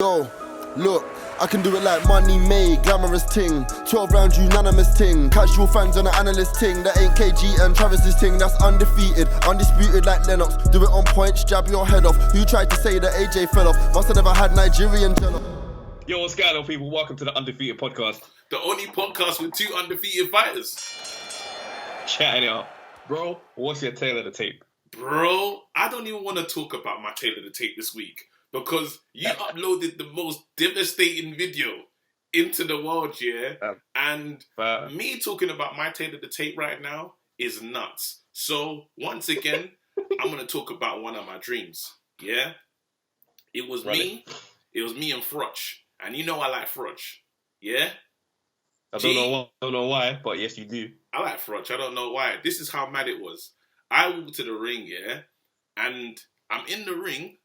Yo, look, I can do it like money made, glamorous ting. 12 round unanimous ting. Casual fans on the analyst ting. That ain't KG and Travis's ting. That's undefeated, undisputed like Lennox. Do it on points, jab your head off. Who tried to say that AJ fell off? Must have never had Nigerian jello. Yo, what's going on, people? Welcome to the Undefeated podcast. The only podcast with two undefeated fighters. Chatting it up. Bro, what's your tail of the tape? Bro, I don't even want to talk about my tail of the tape this week because you uploaded the most devastating video into the world, yeah? And me talking about my tail of the tape right now is nuts. So, once again, I'm going to talk about one of my dreams, yeah? It was me and Frotch. And you know I like Frotch, yeah? I don't know why, but yes, you do. I like Frotch. I don't know why. This is how mad it was. I walked to the ring, yeah, and I'm in the ring.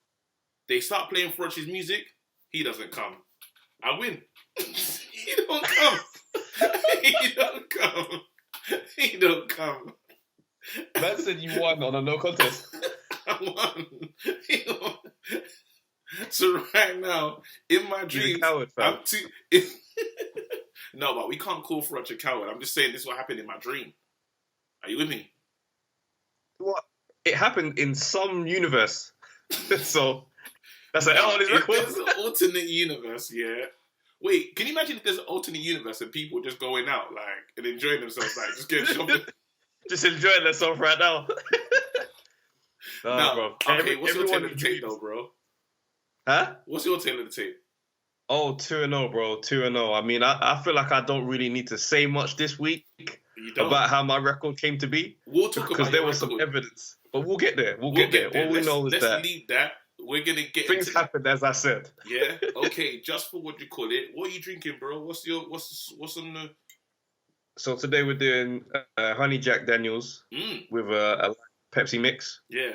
They start playing Frotch's music. He doesn't come. I win. He don't come. He don't come. He don't come. Man said you won on a no contest. I won. So right now, in my dreams, coward, fam. I'm too... No, but we can't call Frotch a coward. I'm just saying this is what happened in my dream. Are you with me? What? It happened in some universe. So, that's an L on his If record. there's an alternate universe, yeah. Wait, can you imagine if there's an alternate universe and people just going out, like, and enjoying themselves, like, just getting shopping? Just enjoying themselves right now. No, bro. okay, what's your tail of the tape, though, bro? Huh? What's your tail of the tape? Oh, 2-0, bro. 2-0. I mean, I feel like I don't really need to say much this week about how my record came to be. We'll talk because about there was some evidence. But we'll get there. We'll get there. All we know is that... Let's leave that. We're going to get things happened, as I said. Yeah? Okay, just for what you call it. What are you drinking, bro? What's on the... So today we're doing honey Jack Daniels with a Pepsi mix. Yeah.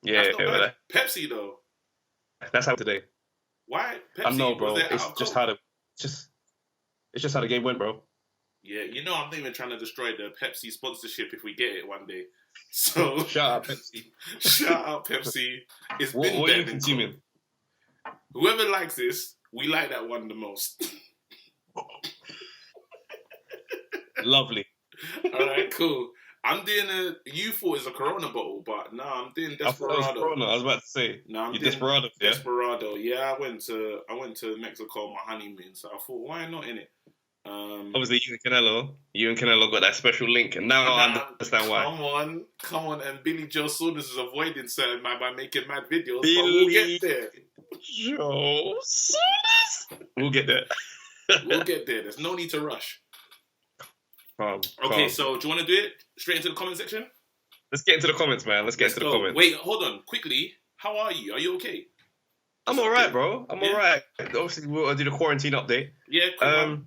Yeah. That's not bad. Pepsi, though. That's how today. Why? Pepsi, I know, bro. It's alcohol? just how the game went, bro. Yeah, you know I'm not even trying to destroy the Pepsi sponsorship if we get it one day. So shout out Pepsi. Shout out Pepsi. It's been what are you consuming? Whoever likes this, we like that one the most. Lovely. All right, cool. I'm doing you thought it's a Corona bottle, but no, I'm doing Desperado. I thought it was Corona. I was about to say. No, I'm doing Desperado. Yeah? Desperado. Yeah, I went to Mexico on my honeymoon, so I thought, why not in it? Obviously, you and Canelo got that special link, and now I understand why. Come on, and Billy Joe Saunders is avoiding certain man by making mad videos, but we'll get there. Joe Saunders. We'll get there. We'll get there. There's no need to rush. Okay, so do you want to do it straight into the comment section? Let's get into the comments, man. Let's get into the comments. Wait, hold on, quickly. How are you? Are you okay? I'm alright, bro. I'm alright. Obviously, we'll do the quarantine update. Yeah, cool.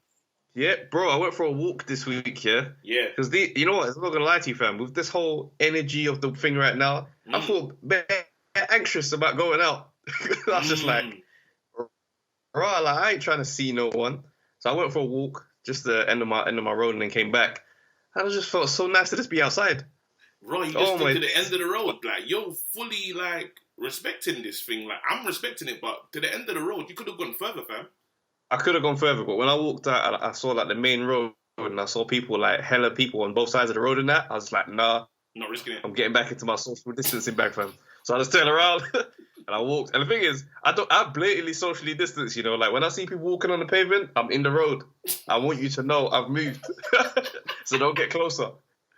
Yeah, bro, I went for a walk this week, yeah? Yeah. Because, you know what, I'm not going to lie to you, fam. With this whole energy of the thing right now, I feel anxious about going out. I was just like, right, like, I ain't trying to see no one. So I went for a walk, just the end of my road, and then came back. And I just felt so nice to just be outside. Right, you just went to the end of the road. Like, you're fully, like, respecting this thing. Like, I'm respecting it, but to the end of the road, you could have gone further, fam. I could have gone further, but when I walked out, I saw like the main road, and I saw people, like hella people on both sides of the road and that. I was like, nah. Not risking it. I'm getting back into my social distancing back, fam. So I just turned around and I walked. And the thing is, I blatantly socially distance, you know. Like when I see people walking on the pavement, I'm in the road. I want you to know I've moved. So don't get closer. Do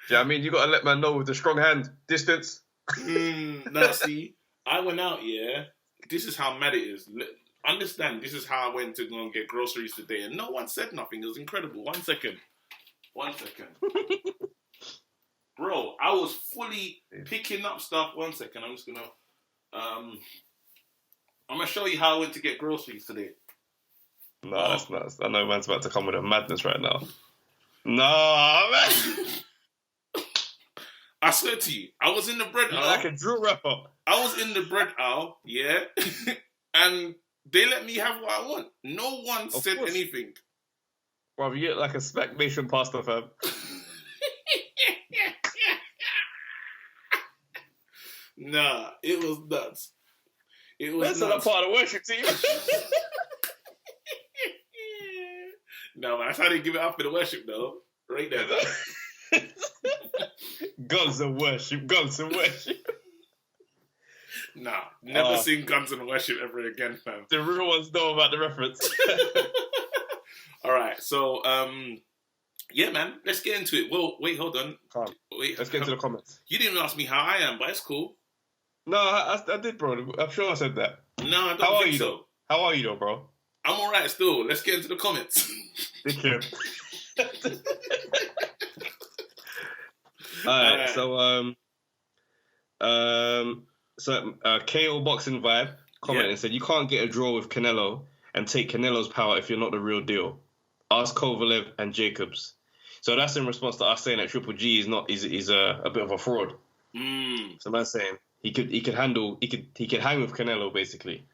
you know what I mean? You got to let man know with the strong hand. Distance. No, see, I went out, yeah. This is how mad it is. Understand, this is how I went to go and get groceries today, and no one said nothing. It was incredible. One second. Bro, I was fully picking up stuff. 1 second. I'm just gonna I'm gonna show you how I went to get groceries today. No, that's nuts. I know man's about to come with a madness right now. No, man. I swear to you, I was in the bread aisle. Like a drill rapper. I was in the bread aisle, yeah, and they let me have what I want. No one said anything. Bro, you get like a Spec Nation pasta, fam. Nah, it was nuts. It was That's not part of the worship team. No, man, that's how they give it up for the worship, though. Right there. Guns and worship. Nah, never seen Guns and Worship ever again, fam. The real ones know about the reference. All right, so yeah, man, let's get into it. Well, wait, hold on. Let's get into the comments. You didn't even ask me how I am, but it's cool. No, I did, bro. I'm sure I said that. No, I don't think so. How are you, though, bro? I'm all right still. Let's get into the comments. Dickhead. All right, so KO Boxing Vibe commented and said, you can't get a draw with Canelo and take Canelo's power if you're not the real deal. Ask Kovalev and Jacobs. So that's in response to us saying that Triple G is a bit of a fraud. So man's saying he could hang with Canelo basically.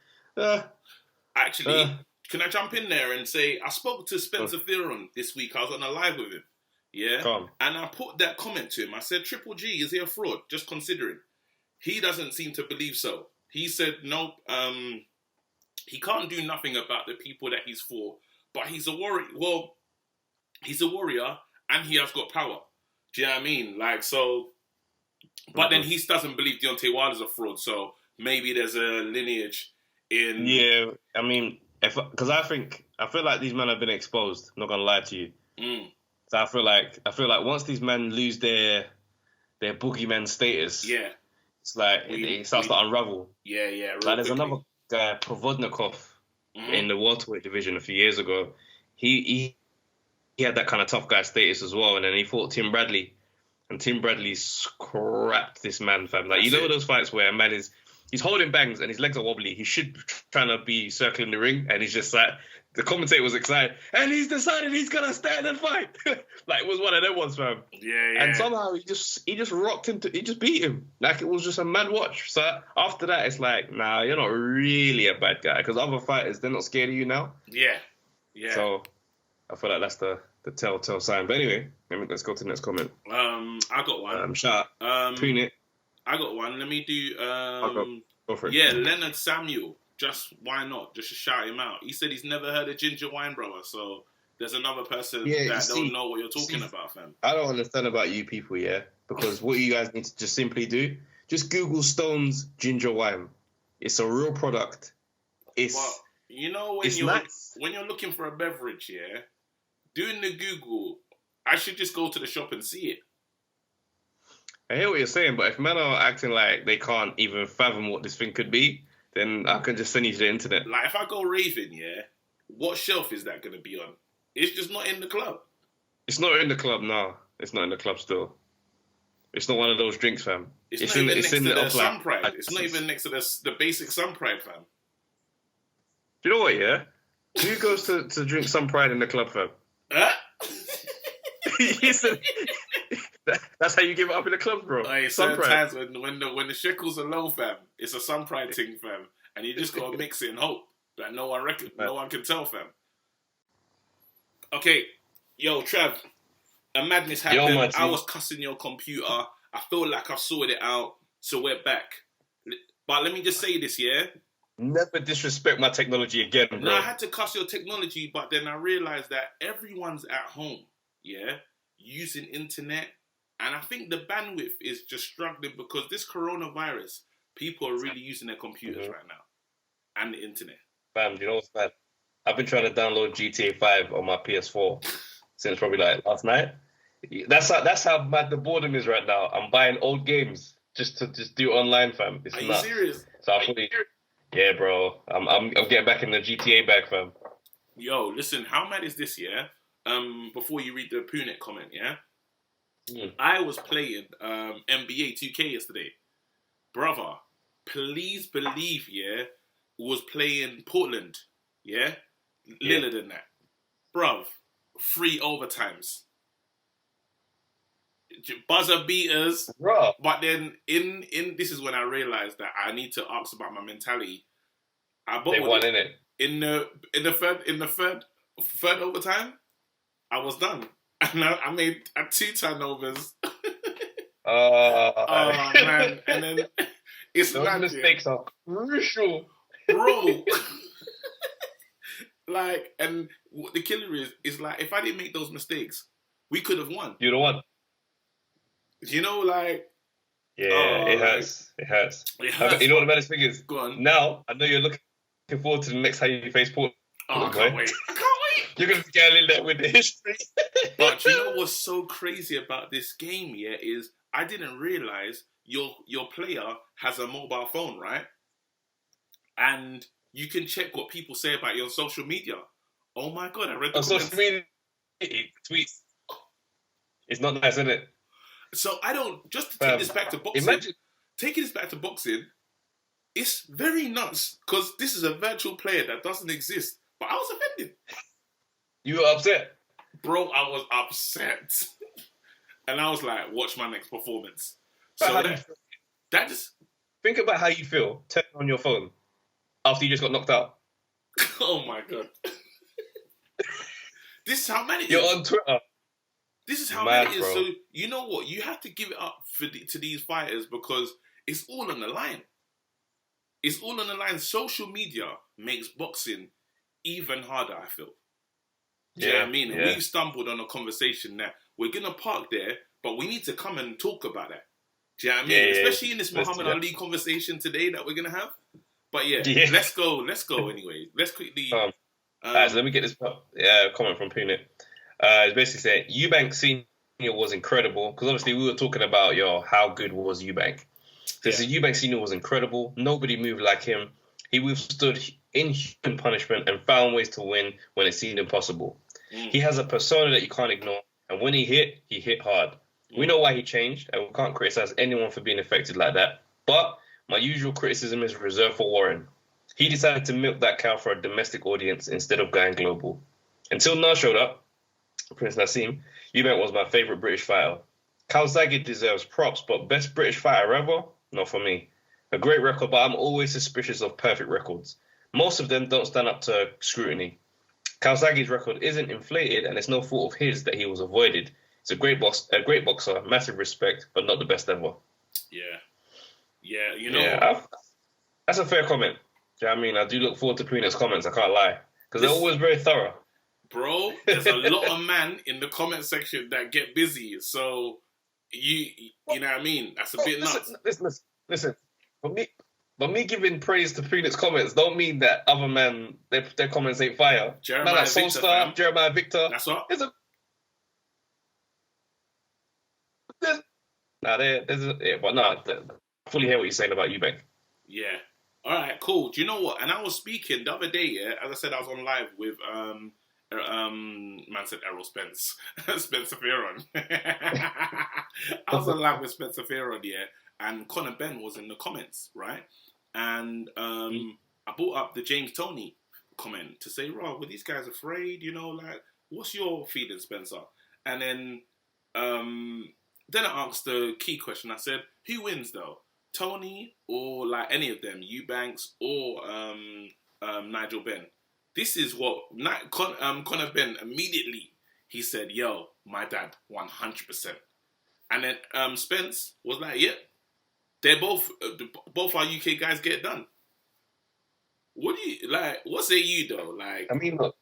Actually, can I jump in there and say I spoke to Spencer Theron this week. I was on a live with him. Yeah. And I put that comment to him. I said, Triple G, is he a fraud? Just considering. He doesn't seem to believe so. He said, nope, he can't do nothing about the people that he's for, but he's a warrior. Well, he's a warrior and he has got power. Do you know what I mean? Like, so, but then he doesn't believe Deontay Wilder's a fraud, so maybe there's a lineage in... Yeah, I mean, because I feel like these men have been exposed, I'm not going to lie to you. So I feel like once these men lose their boogeyman status, it's like it starts to unravel. Yeah. Like there's another guy, Provodnikov, in the welterweight division a few years ago. He had that kind of tough guy status as well, and then he fought Tim Bradley, and Tim Bradley scrapped this man, fam. Like, you know those fights where a man he's holding bangs and his legs are wobbly. He should be trying to be circling the ring, and he's just like, the commentator was excited, and he's decided he's gonna stand and fight. Like, it was one of them ones, fam. Yeah. And somehow he just rocked him. He just beat him. Like, it was just a mad watch. So after that, it's like, nah, you're not really a bad guy, because other fighters, they're not scared of you now. Yeah. So I feel like that's the telltale sign. But anyway, let's go to the next comment. I got one. Shout out. Punit. I got one. Let me do. Go for it. Yeah, Leonard Samuel. Just why not? Just to shout him out. He said he's never heard of Ginger Wine Brother. So there's another person that don't know what you're talking about, fam. I don't understand about you people, because what you guys need to just simply do, just Google Stone's Ginger Wine. It's a real product. Well, you know when you're looking for a beverage, doing the Google, I should just go to the shop and see it. I hear what you're saying, but if men are acting like they can't even fathom what this thing could be, then I can just send you to the internet. Like, if I go raving, what shelf is that going to be on? It's just not in the club. It's not in the club, no. It's not in the club still. It's not one of those drinks, fam. It's not even next to the Sun Pride. It's not even next to the basic Sun Pride, fam. Do you know what, Who goes to drink Sun Pride in the club, fam? That's how you give it up in the club, bro. Like, sometimes when the shekels are low, fam, it's a Sun Pride thing, fam, and you just gotta mix it and hope that no one can tell, fam. Okay, yo, Trav, a madness happened. I was cussing your computer. I feel like I've sorted it out, so we're back. But let me just say this, Never disrespect my technology again, bro. No, I had to cuss your technology, but then I realized that everyone's at home, using internet. And I think the bandwidth is just struggling because this coronavirus, people are really using their computers right now and the internet. Fam, you know what's bad? I've been trying to download GTA 5 on my PS4 since probably like last night. That's how bad the boredom is right now. I'm buying old games just to do online, fam. It's nuts. Are you serious? So yeah, bro. I'm getting back in the GTA bag, fam. Yo, listen, how mad is this, before you read the Punit comment, I was playing NBA 2K yesterday. Brother, please believe, was playing Portland, Lillard and that. Bruv, 3 overtimes. Buzzer beaters. Bruh. But then in this is when I realized that I need to ask about my mentality. They won, innit? In the third overtime, I was done. And I made 2 turnovers. Oh, man. And then it's those mistakes are crucial bro. Like, and what the killer is like, if I didn't make those mistakes, we could have won. You're the one. You know, like, Yeah, it hurts. It hurts. It hurts. You know what the baddest thing is? Go on. Now, I know you're looking forward to the next time you face Portland. Oh, I can't wait. I can't wait. You're going to be getting in there with the history. But you know what's so crazy about this game, yeah, is I didn't realize your player has a mobile phone, right? And you can check what people say about you on social media. Oh my God, I read the comments. Social media tweets. It's not nice, isn't it? So I don't, just to take this back to boxing, taking this back to boxing, it's very nuts because this is a virtual player that doesn't exist. But I was offended. You were upset? Bro, I was upset. And I was like, watch my next performance. So that just... Think about how you feel turning on your phone after you just got knocked out. Oh my God. This is how many You're on Twitter. This is how many it is. So you know what? You have to give it up to these fighters because it's all on the line. It's all on the line. Social media makes boxing even harder, I feel. Do you know what I mean? And we've stumbled on a conversation that we're going to park there, but we need to come and talk about it. Do you know what I mean? Especially in this Muhammad Ali conversation today that we're going to have. But let's go anyway. Let's quickly... Alright, so let me get this comment from Punit. It's basically saying Eubank Senior was incredible because obviously we were talking about how good was Eubank. So Eubank Senior was incredible. Nobody moved like him. He withstood inhuman punishment and found ways to win when it seemed impossible. He has a persona that you can't ignore, and when he hit hard. We know why he changed, and we can't criticize anyone for being affected like that. But my usual criticism is reserved for Warren. He decided to milk that cow for a domestic audience instead of going global. Until Nas showed up, Prince Nassim, Eubank was my favourite British fighter. Calzaghe deserves props, but best British fighter ever? Not for me. A great record, but I'm always suspicious of perfect records. Most of them don't stand up to scrutiny. Calzaghe's record isn't inflated, and it's no fault of his that he was avoided. He's a great boxer, massive respect, but not the best ever. Yeah, you know. That's a fair comment. Do you know what I mean? I do look forward to Punit's comments, I can't lie. Because they're always very thorough. Bro, there's a lot of men in the comment section that get busy. So, you know what I mean? That's a bit nuts. Listen. But me giving praise to Punit's comments don't mean that other men, their comments ain't fire. Jeremiah Victor. That's what? I fully hear what you're saying about Eubank. Yeah. All right, cool. Do you know what? And I was speaking the other day, as I said, I was on live with, man said Errol Spence. Spencer Fearon. I was on live with Spencer Fearon, and Conor Benn was in the comments, right? And I brought up the James Toney comment to say, Rob, were these guys afraid? You know, like, what's your feeling, Spencer? And then I asked the key question. I said, who wins, though? Toney or like any of them, Eubanks or Nigel Benn. This is what Conor Benn immediately, he said, yo, my dad, 100%. And then Spence was like, yeah, they're both our UK guys get it done. What do you, like, what say you though? Like, I mean, look,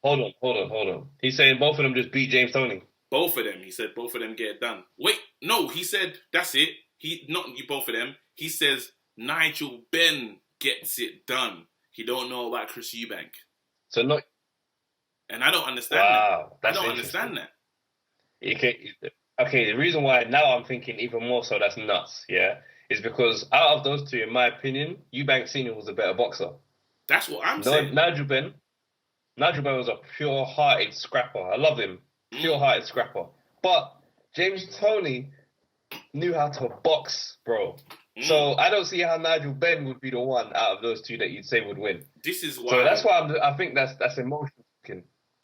hold on. He's saying both of them just beat James Toney. Both of them, he said both of them get it done. Wait, no, he said, that's it. Not both of them. He says Nigel Benn gets it done. He don't know about Chris Eubank. So not. And I don't understand that. I don't understand that. Okay, the reason why now I'm thinking even more so that's nuts, is because out of those two, in my opinion, Eubank Senior was a better boxer. That's what I'm saying. Nigel Benn was a pure-hearted scrapper. I love him. Pure-hearted scrapper. But James Toney knew how to box, bro. So I don't see how Nigel Benn would be the one out of those two that you'd say would win. This is why. So that's why I think that's emotional.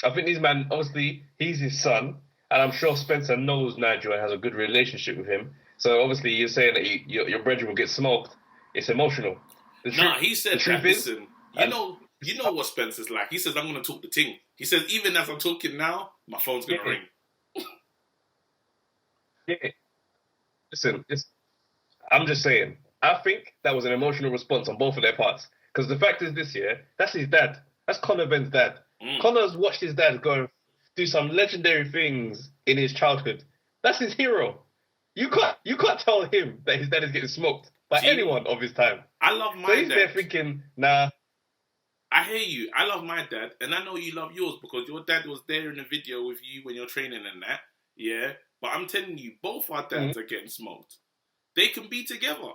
I think these man, obviously, he's his son, and I'm sure Spencer knows Nigel and has a good relationship with him. So obviously, you're saying that your brethren will get smoked. It's emotional. He said that. Listen, you know what Spencer's like. He says, "I'm going to talk the ting." He says, "Even as I'm talking now, my phone's going to ring." Listen, I'm just saying, I think that was an emotional response on both of their parts. Because the fact is this, yeah, that's his dad. That's Conor Benn's dad. Conor's watched his dad go do some legendary things in his childhood. That's his hero. You can't tell him that his dad is getting smoked by anyone of his time. I love my so he's dad. there thinking, nah. I hear you. I love my dad, and I know you love yours because your dad was there in the video with you when you're training and that. Yeah, but I'm telling you, both our dads are getting smoked. They can be together.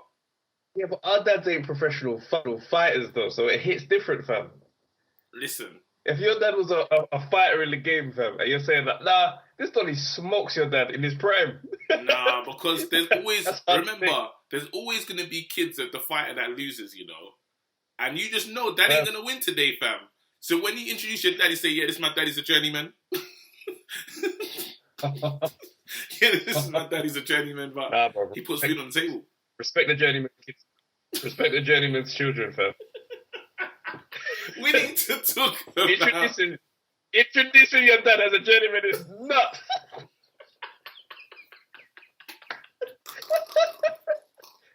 Yeah, but our dads ain't professional fighters though, so it hits different, fam. Listen. If your dad was a fighter in the game, fam, and you're saying that, nah, this Toney smokes your dad in his prime. Nah, because there's always, there's always going to be kids at the fighter that loses, you know. And you just know dad ain't going to win today, fam. So when you introduce your daddy, say, yeah, this is my daddy's a journeyman. Yeah, this is my daddy's a journeyman, but he puts food on the table. Respect the journeyman kids. Respect the journeyman's children, fam. We need to talk about... Introducing your dad as a journeyman is nuts.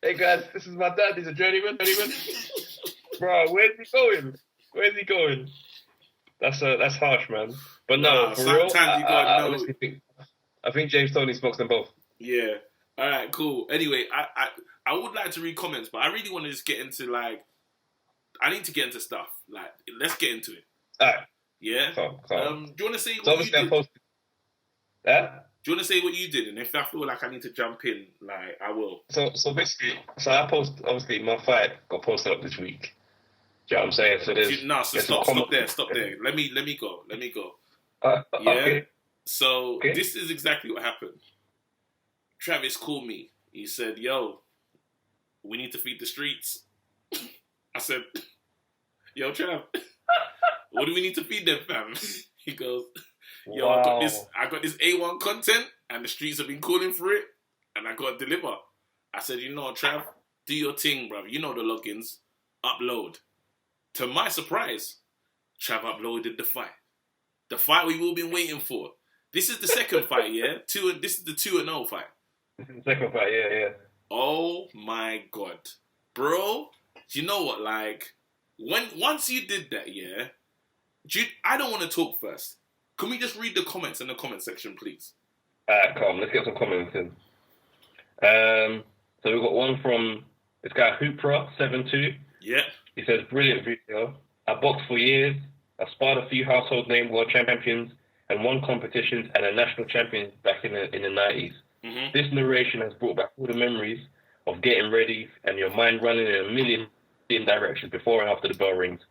Hey guys, this is my dad. He's a journeyman. Bro, where's he going? That's harsh, man. But no, for real, I think James Toney smokes them both. Yeah. All right, cool. Anyway, I would like to read comments, but I really want to just get into I need to get into stuff. Let's get into it. All right. Yeah. Calm. Do you want to say what you did? Do you want to say what you did? And if I feel like I need to jump in, I will. So basically, I obviously my fight got posted up this week. Do you know what I'm saying? So there's stop there. Let me go. Yeah. Okay. So this is exactly what happened. Travis called me. He said, "Yo, we need to feed the streets." I said, "Yo, Trav, what do we need to feed them, fam?" He goes, "Yo, wow. I got this A1 content, and the streets have been calling for it, and I got to deliver." I said, "You know, Trav, do your thing, bruv. You know the logins. Upload." To my surprise, Trav uploaded the fight. The fight we've all been waiting for. This is the second fight, yeah? This is the 2-0 fight. This is the second fight, yeah. Oh my God. Bro, do you know what, once you did that, yeah, I don't want to talk first. Can we just read the comments in the comment section, please? Alright, calm. Let's get some comments in. So we've got one from this guy, Hoopra72. Yeah. He says, brilliant video. I boxed for years. I sparred a few household name world champions and won competitions and a national champion back in the 90s. Mm-hmm. This narration has brought back all the memories of getting ready and your mind running in a million directions before and after the bell rings.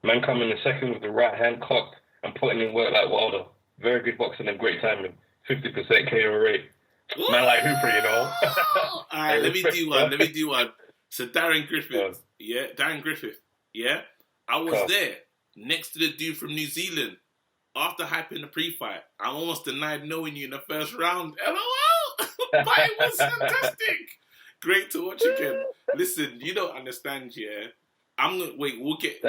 Man coming in second with the right hand cocked and putting in work like Wilder. Very good boxing and great timing. 50% KO rate. Man like Hooper, you know. All right, let me do one. So Darren Griffith, yeah? I was there, next to the dude from New Zealand. After hyping the pre-fight, I almost denied knowing you in the first round. LOL! But it was fantastic. Great to watch again. Listen, you don't understand, yeah? We'll get to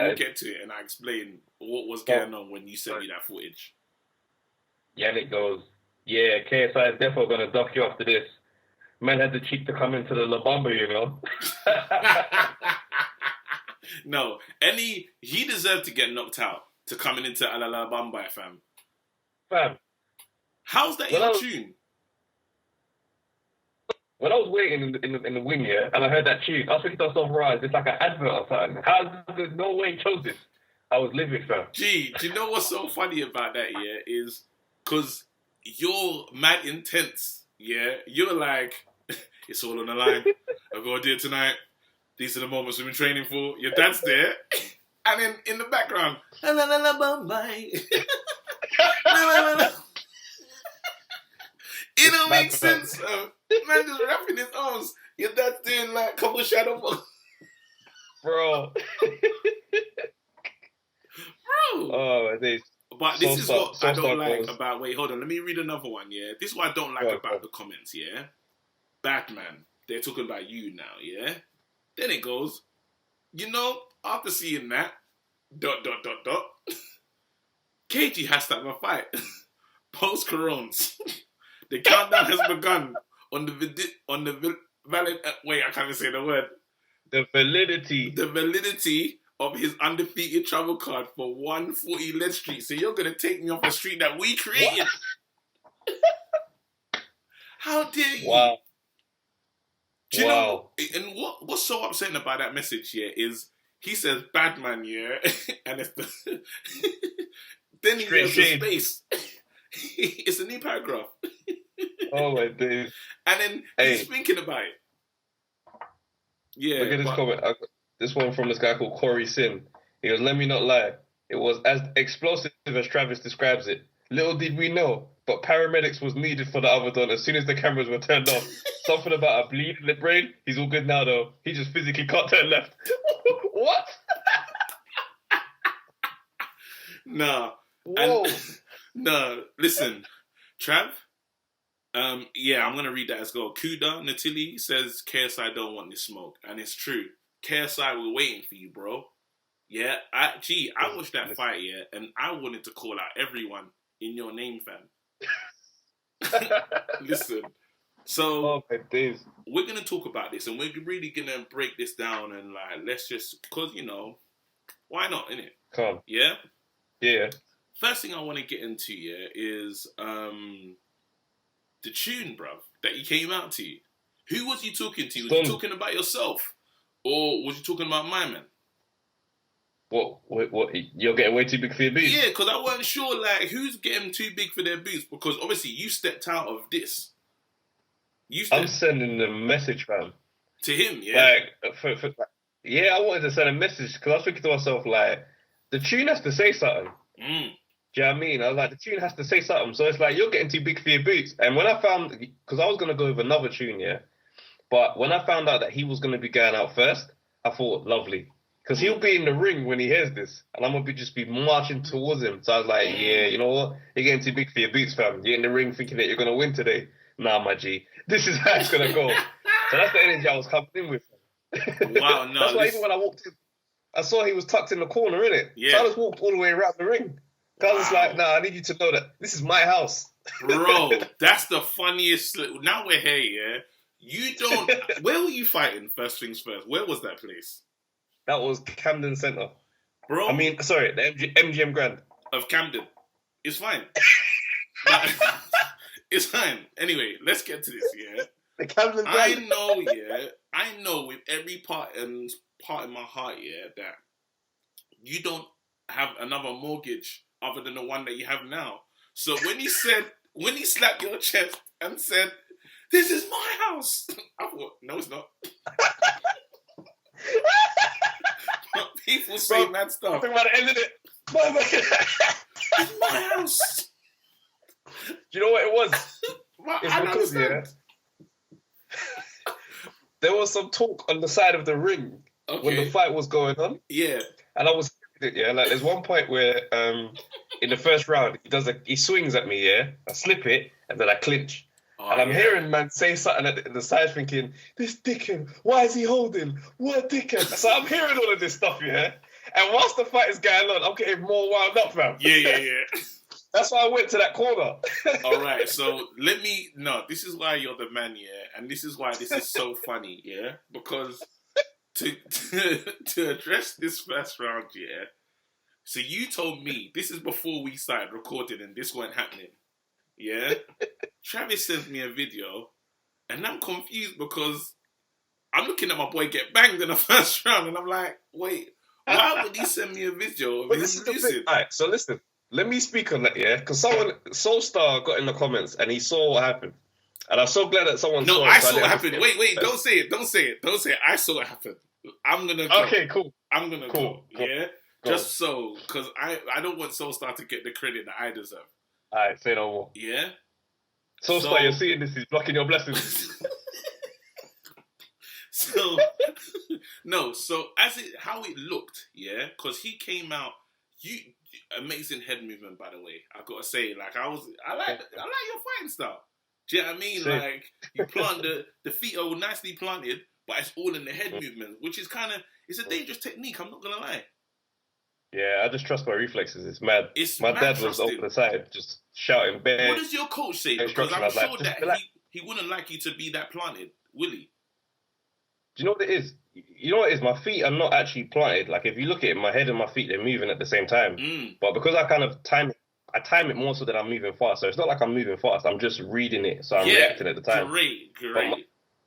it and I explain what was going on when you sent me that footage. Yannick goes, yeah, KSI is definitely going to dock you after this. Man had the cheek to come into the La Bamba, you know? No, he deserved to get knocked out to coming into La Bamba, fam. How's that your tune? When I was waiting in the wing, yeah, and I heard that tune, I was thinking to myself, right, it's like an advert or something. There's no way he chose this. I was livid, fam. Gee, do you know what's so funny about that, yeah, is because you're mad intense, yeah? You're like, it's all on the line. I've got to do it tonight. These are the moments we've been training for. Your dad's there. And then in the background, it don't make sense. Man just wrapping his arms. Your dad's doing like a couple of shadow boxes. Bro. Oh, this. But this is what I don't like about... Wait, hold on. Let me read another one, yeah? This is what I don't like about the comments, yeah? Batman. They're talking about you now, yeah? Then it goes, you know, after seeing that, ... KG has to have a fight. Post-corones. The countdown has begun on the valid... wait, I can't even say the word. The validity of his undefeated travel card for 140 Lead Street. So you're going to take me off a street that we created? How dare you? Wow. Do you know? And what's so upsetting about that message here is he says bad man, yeah, and it's then he goes to space. It's a new paragraph. Oh my days. And then he's thinking about it. Yeah. Look at this comment. I got this one from this guy called Corey Sin. He goes, let me not lie. It was as explosive as Travis describes it. Little did we know, but paramedics was needed for the other don as soon as the cameras were turned off. Something about a bleed in the brain. He's all good now, though. He just physically can't turn left. What? Nah. Whoa. No, listen. Trav, yeah, I'm going to read that as well. Kuda Natili says, KSI don't want this smoke. And it's true. KSI, we're waiting for you, bro. Yeah, I watched that fight, yeah, and I wanted to call out everyone in your name, fam. Listen, so we're going to talk about this, and we're really going to break this down, and like, let's just, because, you know, why not, innit? Come. Yeah? Yeah. First thing I want to get into, yeah, is the tune, bruv, that you came out to. Who was you talking to? Was you talking about yourself? Or was you talking about my man? What? You're getting way too big for your boots? Yeah, because I wasn't sure, like, who's getting too big for their boots? Because obviously you stepped out of this. I'm sending a message, fam. To him, yeah? Like, yeah, I wanted to send a message because I was thinking to myself, like, the tune has to say something. Do you know what I mean? I was like, the tune has to say something. So it's like, you're getting too big for your boots. And when I found, because I was going to go with another tune, yeah? But when I found out that he was going to be going out first, I thought, lovely. Because he'll be in the ring when he hears this. And I'm going to just be marching towards him. So I was like, yeah, you know what? You're getting too big for your boots, fam. You're in the ring thinking that you're going to win today. Nah, my G. This is how it's going to go. So that's the energy I was coming in with. Wow, no. That's why even when I walked in, I saw he was tucked in the corner, innit? Yeah. So I just walked all the way around the ring. Wow. I was like, nah, I need you to know that this is my house. Bro, that's the funniest. Now we're here, yeah? You don't... Where were you fighting, first things first? Where was that place? That was Camden Centre. Bro. I mean, sorry, the MGM Grand. Of Camden. It's fine. It's fine. Anyway, let's get to this, yeah? The Camden Grand. I know with every part in my heart, yeah, that you don't have another mortgage other than the one that you have now. So when he slapped your chest and said, "This is my house," I thought, no, it's not. People say mad stuff. Think about the end of it. It's my house. Do you know what it was? It's because, yeah, there was some talk on the side of the ring when the fight was going on. Yeah. And I was, yeah, like there's one point where in the first round, he swings at me, yeah, I slip it, and then I clinch. And I'm hearing man say something at the side thinking, this dickhead, why is he holding? What dickhead? So I'm hearing all of this stuff, yeah? And whilst the fight is going on, I'm getting more wound up, fam. Yeah. That's why I went to that corner. All right, so this is why you're the man, yeah? And this is why this is so funny, yeah? Because to address this first round, yeah? So you told me, this is before we started recording and this weren't happening. Yeah? Travis sent me a video and I'm confused because I'm looking at my boy get banged in the first round and I'm like, wait, why would he send me a video of him losing? Alright, so listen, let me speak on that, yeah? Because Soulstar got in the comments and he saw what happened. And I'm so glad that someone saw it. No, I saw it happen. Wait, don't say it. I saw it happen. I'm going to go. Okay, cool. I'm going to go, yeah? Just so, because I don't want Soulstar to get the credit that I deserve. Alright, say no more. Yeah? Soulstar, you're seeing this, he's blocking your blessings. So how it looked, yeah? Because he came out, amazing head movement, by the way. I gotta say, like, I like your fighting style. Do you know what I mean? Same. Like, you plant the feet are nicely planted, but it's all in the head movement, which is it's a dangerous technique, I'm not gonna lie. Yeah, I just trust my reflexes. It's mad. My dad was over the side, just shouting bare. What does your coach say? Because I'm sure that he wouldn't like you to be that planted, will he? Do you know what it is? You know what it is? My feet are not actually planted. Like, if you look at it, my head and my feet, they're moving at the same time. But because I kind of time it more so that I'm moving fast. So it's not like I'm moving fast. I'm just reading it. So I'm reacting at the time. Great.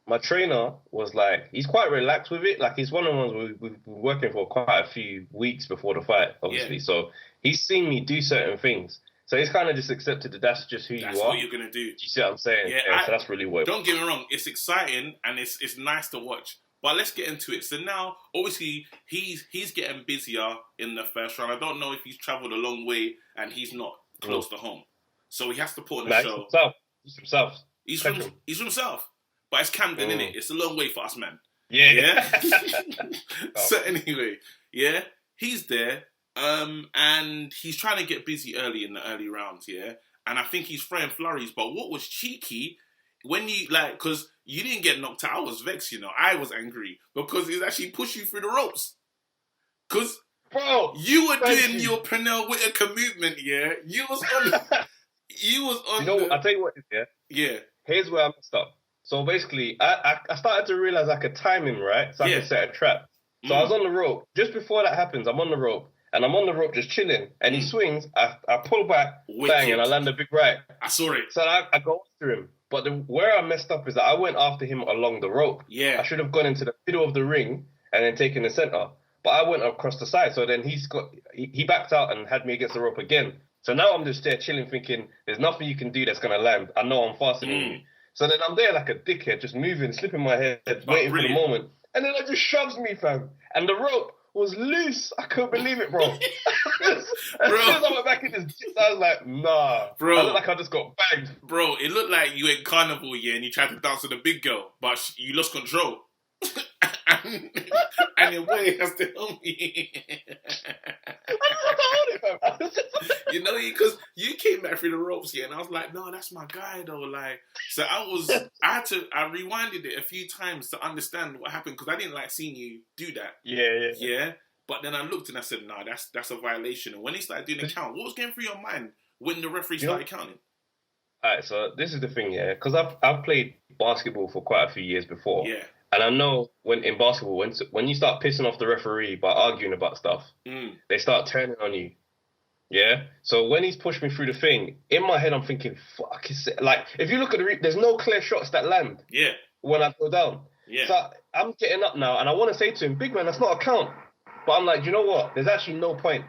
My trainer was like, he's quite relaxed with it. Like, he's one of the ones we've been working for quite a few weeks before the fight, obviously. Yeah. So he's seen me do certain things. So he's kind of just accepted that that's just who you are. That's what you're going to do. Do you see what I'm saying? Yeah, so that's really what... Don't get me wrong. It's exciting and it's nice to watch. But let's get into it. So now, obviously, he's getting busier in the first round. I don't know if he's travelled a long way and he's not close to home. So he has to put on a show. He's from South. He's from South. But it's Camden, innit? It's a long way for us, man. Yeah. So anyway, yeah, he's there. And he's trying to get busy early in the early rounds, yeah? And I think he's throwing flurries. But what was cheeky, when you, because you didn't get knocked out, I was vexed, I was angry. Because he's actually pushing you through the ropes. Because, bro, you were doing your Pernell Whitaker movement, yeah? You was on... I'll tell you what it is, yeah? Yeah. Here's where I messed up. So basically, I started to realize I could time him, right? So I could set a trap. So I was on the rope. Just before that happens, I'm on the rope. And I'm on the rope just chilling. And he swings. I pull back, bang, and I land a big right. I saw it. So I go after him. But where I messed up is that I went after him along the rope. Yeah. I should have gone into the middle of the ring and then taken the center. But I went across the side. So then he backed out and had me against the rope again. So now I'm just there chilling thinking, there's nothing you can do that's going to land. I know I'm faster than you. So then I'm there like a dickhead, just moving, slipping my head, waiting for the moment. And then it just shoves me, fam. And the rope was loose. I couldn't believe it, bro. As soon as I went back in this, I was like, nah. Bro. I looked like I just got banged. Bro, it looked like you in carnival, and you tried to dance with a big girl, but you lost control. and your boy has to help me. Because you came back through the ropes, and I was like, no, that's my guy, though. So I rewinded it a few times to understand what happened, because I didn't like seeing you do that. Yeah. But then I looked and I said, nah, that's a violation. And when he started doing the count, what was going through your mind when the referee started counting? Alright, so this is the thing, because I've played basketball for quite a few years before. Yeah. And I know in basketball, when you start pissing off the referee by arguing about stuff, they start turning on you. Yeah? So when he's pushed me through the thing, in my head I'm thinking, fuck, if you look at there's no clear shots that land when I go down. Yeah. So I'm getting up now and I want to say to him, big man, that's not a count. But I'm like, you know what? There's actually no point.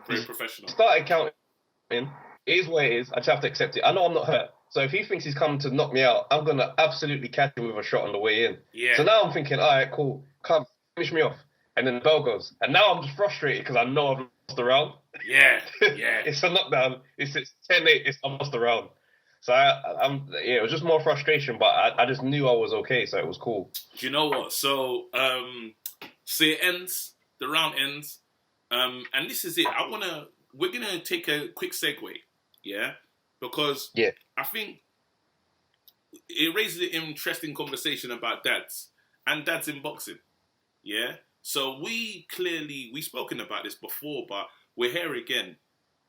Very professional. Started counting. It is what it is. I just have to accept it. I know I'm not hurt. So if he thinks he's coming to knock me out, I'm going to absolutely catch him with a shot on the way in. Yeah. So now I'm thinking, all right, cool. Come, finish me off. And then the bell goes. And now I'm just frustrated because I know I've lost the round. Yeah. It's a knockdown. It's 10-8. I lost the round. So it was just more frustration, but I just knew I was okay, so it was cool. Do you know what? So it ends. The round ends. And this is it. We're going to take a quick segue. Yeah? Because I think it raises an interesting conversation about dads and dads in boxing. Yeah? So we've spoken about this before, but we're here again.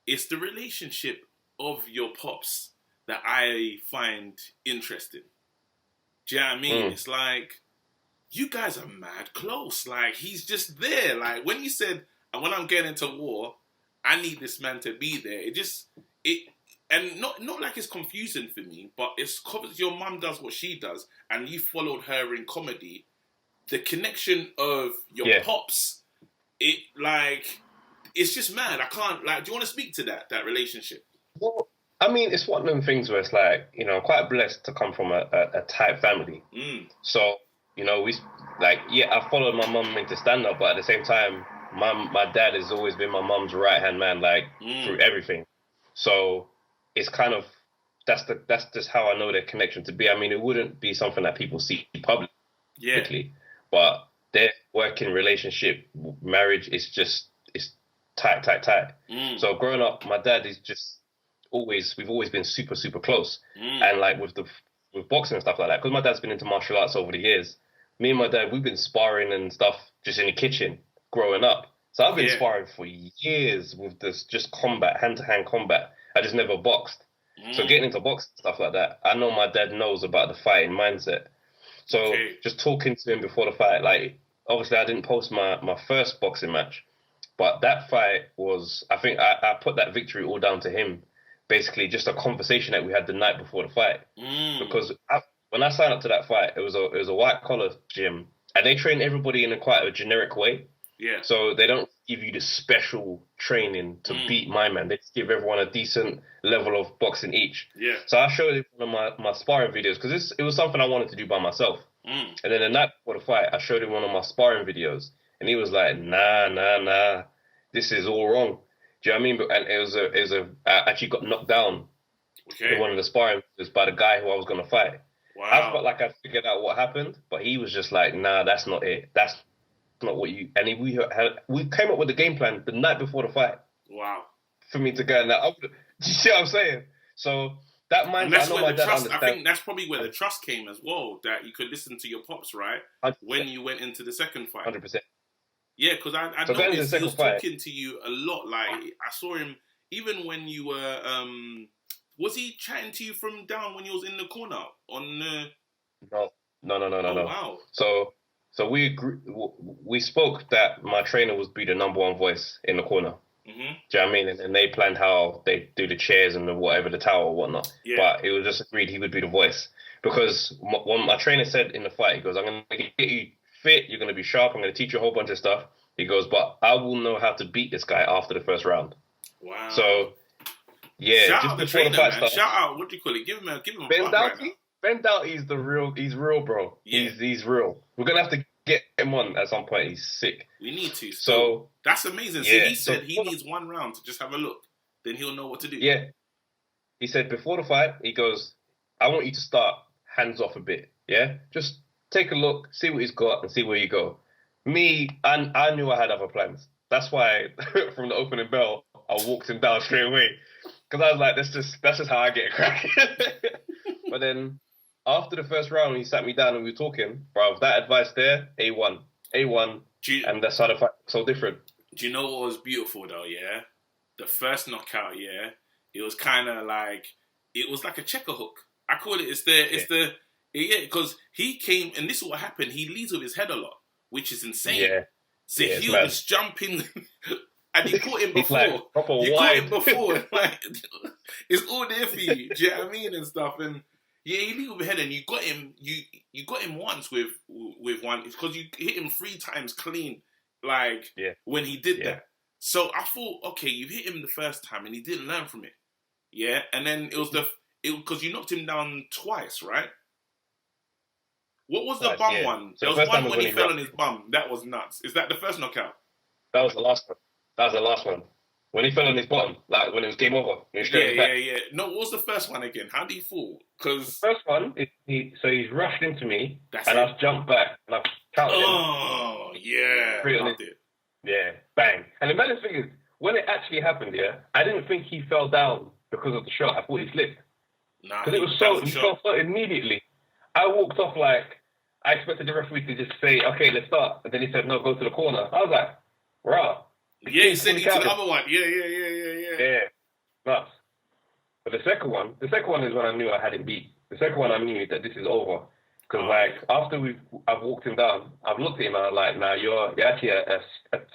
It's the relationship of your pops that I find interesting. Do you know what I mean? It's like, you guys are mad close. He's just there. When you said, when I'm getting into war, I need this man to be there. And not like it's confusing for me, but it's because your mum does what she does, and you followed her in comedy. The connection of your pops, it's just mad. I can't, do you want to speak to that relationship? Well, I mean, it's one of them things where it's I'm quite blessed to come from a tight family. So, I followed my mum into stand-up, but at the same time, my dad has always been my mum's right-hand man, through everything. So it's kind of, that's just how I know their connection to be. I mean, it wouldn't be something that people see publicly, but their working relationship, marriage, it's tight. So growing up, my dad is just we've always been super, super close. And with boxing and stuff like that, because my dad's been into martial arts over the years, me and my dad, we've been sparring and stuff just in the kitchen growing up. So I've been sparring for years with this just combat, hand-to-hand combat. I just never boxed. So getting into boxing stuff like that, I know my dad knows about the fighting mindset. So just talking to him before the fight, like obviously I didn't post my first boxing match, but that fight was, I think I put that victory all down to him. Basically, just a conversation that we had the night before the fight. Because when I signed up to that fight, it was a white collar gym, and they train everybody in a quite a generic way. Yeah. So they don't give you the special training to beat my man. They just give everyone a decent level of boxing each. Yeah. So I showed him one of my sparring videos because it was something I wanted to do by myself. And then the night before the fight, I showed him one of my sparring videos, and he was like, nah, this is all wrong. Do you know what I mean? And I actually got knocked down in one of the sparring videos by the guy who I was going to fight. Wow. I felt like I figured out what happened, but he was just like, nah, that's not it. That's not what you... And we came up with the game plan the night before the fight. Wow. For me to go in that... Do you see what I'm saying? So that mindset, I know my dad understands. I think that's probably where the trust came as well, that you could listen to your pops, right? 100%. When you went into the second fight. 100%. Yeah, because I noticed he was talking to you a lot. Like, I saw him, even when you were... was he chatting to you from down when he was in the corner? No. Oh, wow. So we spoke that my trainer would be the number one voice in the corner. Do you know what I mean? And they planned how they do the chairs and the tower or whatnot. Yeah. But it was just agreed he would be the voice. Because when my trainer said in the fight, he goes, I'm going to get you fit, you're going to be sharp, I'm going to teach you a whole bunch of stuff. He goes, but I will know how to beat this guy after the first round. Wow. So, yeah. Shout just out the before trainer, the fight man. starts, Shout out, what do you call it? Give him a Ben plug right now. Ben Doughty's he's real, bro. Yeah. He's real. We're going to have to get him on at some point. He's sick. We need to. So that's amazing. Yeah, so he said he needs one round to just have a look. Then he'll know what to do. Yeah. He said before the fight, he goes, I want you to start hands off a bit. Yeah? Just take a look, see what he's got, and see where you go. Me, I knew I had other plans. That's why from the opening bell, I walked him down straight away. Because I was like, that's just how I get a crack. But then after the first round, he sat me down and we were talking. Bro, that advice there, A1. And that's how the fight was so different. Do you know what was beautiful though, yeah? The first knockout, yeah? It was kind of like, it was like a checker hook. I call it, because he came, and this is what happened, he leads with his head a lot, which is insane. Yeah. So he was jumping, and you caught him before. Like, caught him before. Like, it's all there for you. Do you know what I mean? And stuff. And yeah, he lead with his head, and you got him. You got him once with one, because you hit him 3 times clean. Like when he did that. So I thought, okay, you hit him the first time, and he didn't learn from it. Yeah, and then it was because you knocked him down twice, right? What was the bum one? So there was one when he fell on his bum. That was nuts. Is that the first knockout? That was the last one. When he fell on his bottom, like when it was game over. Yeah. No, what was the first one again? How did he fall? Because the first one, he's rushed into me, and I've jumped back, and I've counted him. Oh, yeah. Yeah, bang. And the maddest thing is, when it actually happened, I didn't think he fell down because of the shot. I thought he slipped. Nah, because he fell so immediately. I walked off like, I expected the referee to just say, okay, let's start. And then he said, no, go to the corner. I was like, rah. Yeah, he sent you to the other one. Yeah. Yeah, nuts. But the second one is when I knew I had him beat. The second one, I knew that this is over. Because after I've walked him down, I've looked at him and I'm like, nah, you're actually a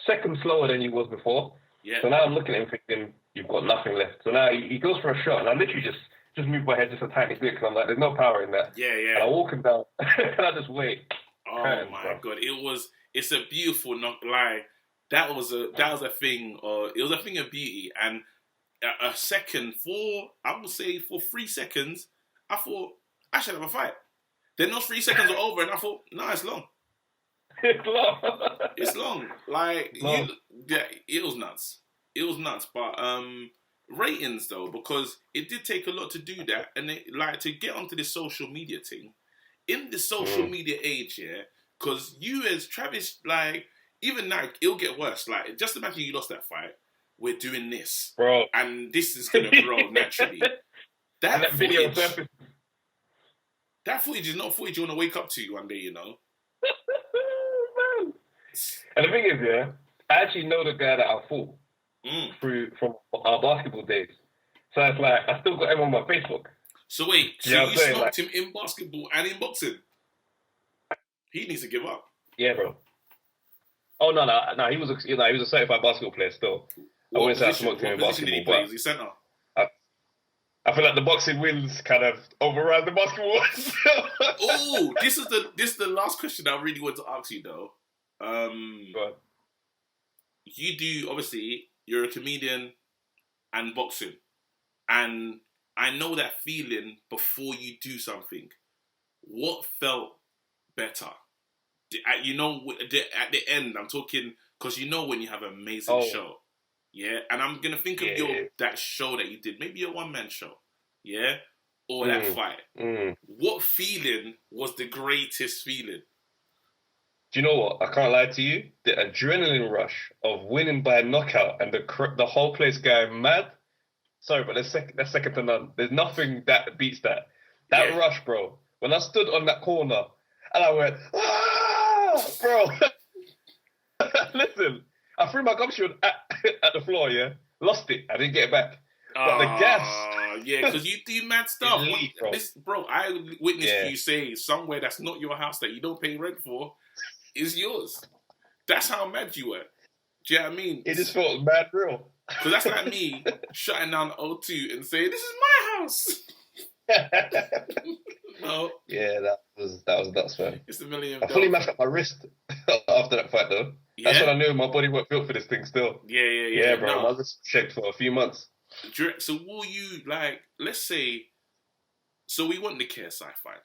second slower than you was before. Yeah. So now I'm looking at him thinking, you've got nothing left. So now he goes for a shot, and I literally just moved my head just a tiny bit because I'm like, there's no power in that. Yeah. And I walk him down, and I just wait. Oh my God! It's a beautiful knock. Like that was a thing. It was a thing of beauty, and a second I would say for 3 seconds, I thought I should have a fight. Then those 3 seconds were over, and I thought, no, it's long. It's long. Like it was nuts. But ratings though, because it did take a lot to do that, and to get onto this social media thing in the social media age, because you as Travis, like even now it'll get worse. Like just imagine you lost that fight. We're doing this, bro, and this is gonna grow naturally. That video surface. That footage is not footage you want to wake up to one day, you know. Man. And the thing is, I actually know the guy that I fought from our basketball days. So it's like, I still got him on my Facebook. So wait, you smoked him in basketball and in boxing? He needs to give up. Yeah, bro. Oh no! He was a certified basketball player still. I wouldn't say I smoked him in basketball, but is he centre? I feel like the boxing wins kind of override the basketball. Oh, this is the last question I really want to ask you though. You do, obviously, you're a comedian and boxing, and I know that feeling before you do something. What felt better? At the end, I'm talking, because you know when you have an amazing show, yeah? And I'm going to think of that show that you did, maybe a one-man show, yeah? Or that fight. What feeling was the greatest feeling? Do you know what? I can't lie to you. The adrenaline rush of winning by knockout and the whole place going mad. Sorry, but that's second to none. There's nothing that beats that. That rush, bro. When I stood on that corner and I went, bro. Listen, I threw my gum shield at the floor, yeah? Lost it. I didn't get it back. But the gas. Yeah, because you do mad stuff. Elite, bro. I witnessed you say somewhere that's not your house that you don't pay rent for is yours. That's how mad you were. Do you know what I mean? It just felt mad real. Because that's like me shutting down O2 and saying, this is my house. No. Yeah, that was nuts, man. It's $1 million. I fully mashed up my wrist after that fight, though. Yeah? That's when I knew my body wasn't built for this thing still. Yeah, bro. No. My wrist shaked for a few months. So will you, let's say, so we want the KSI fight.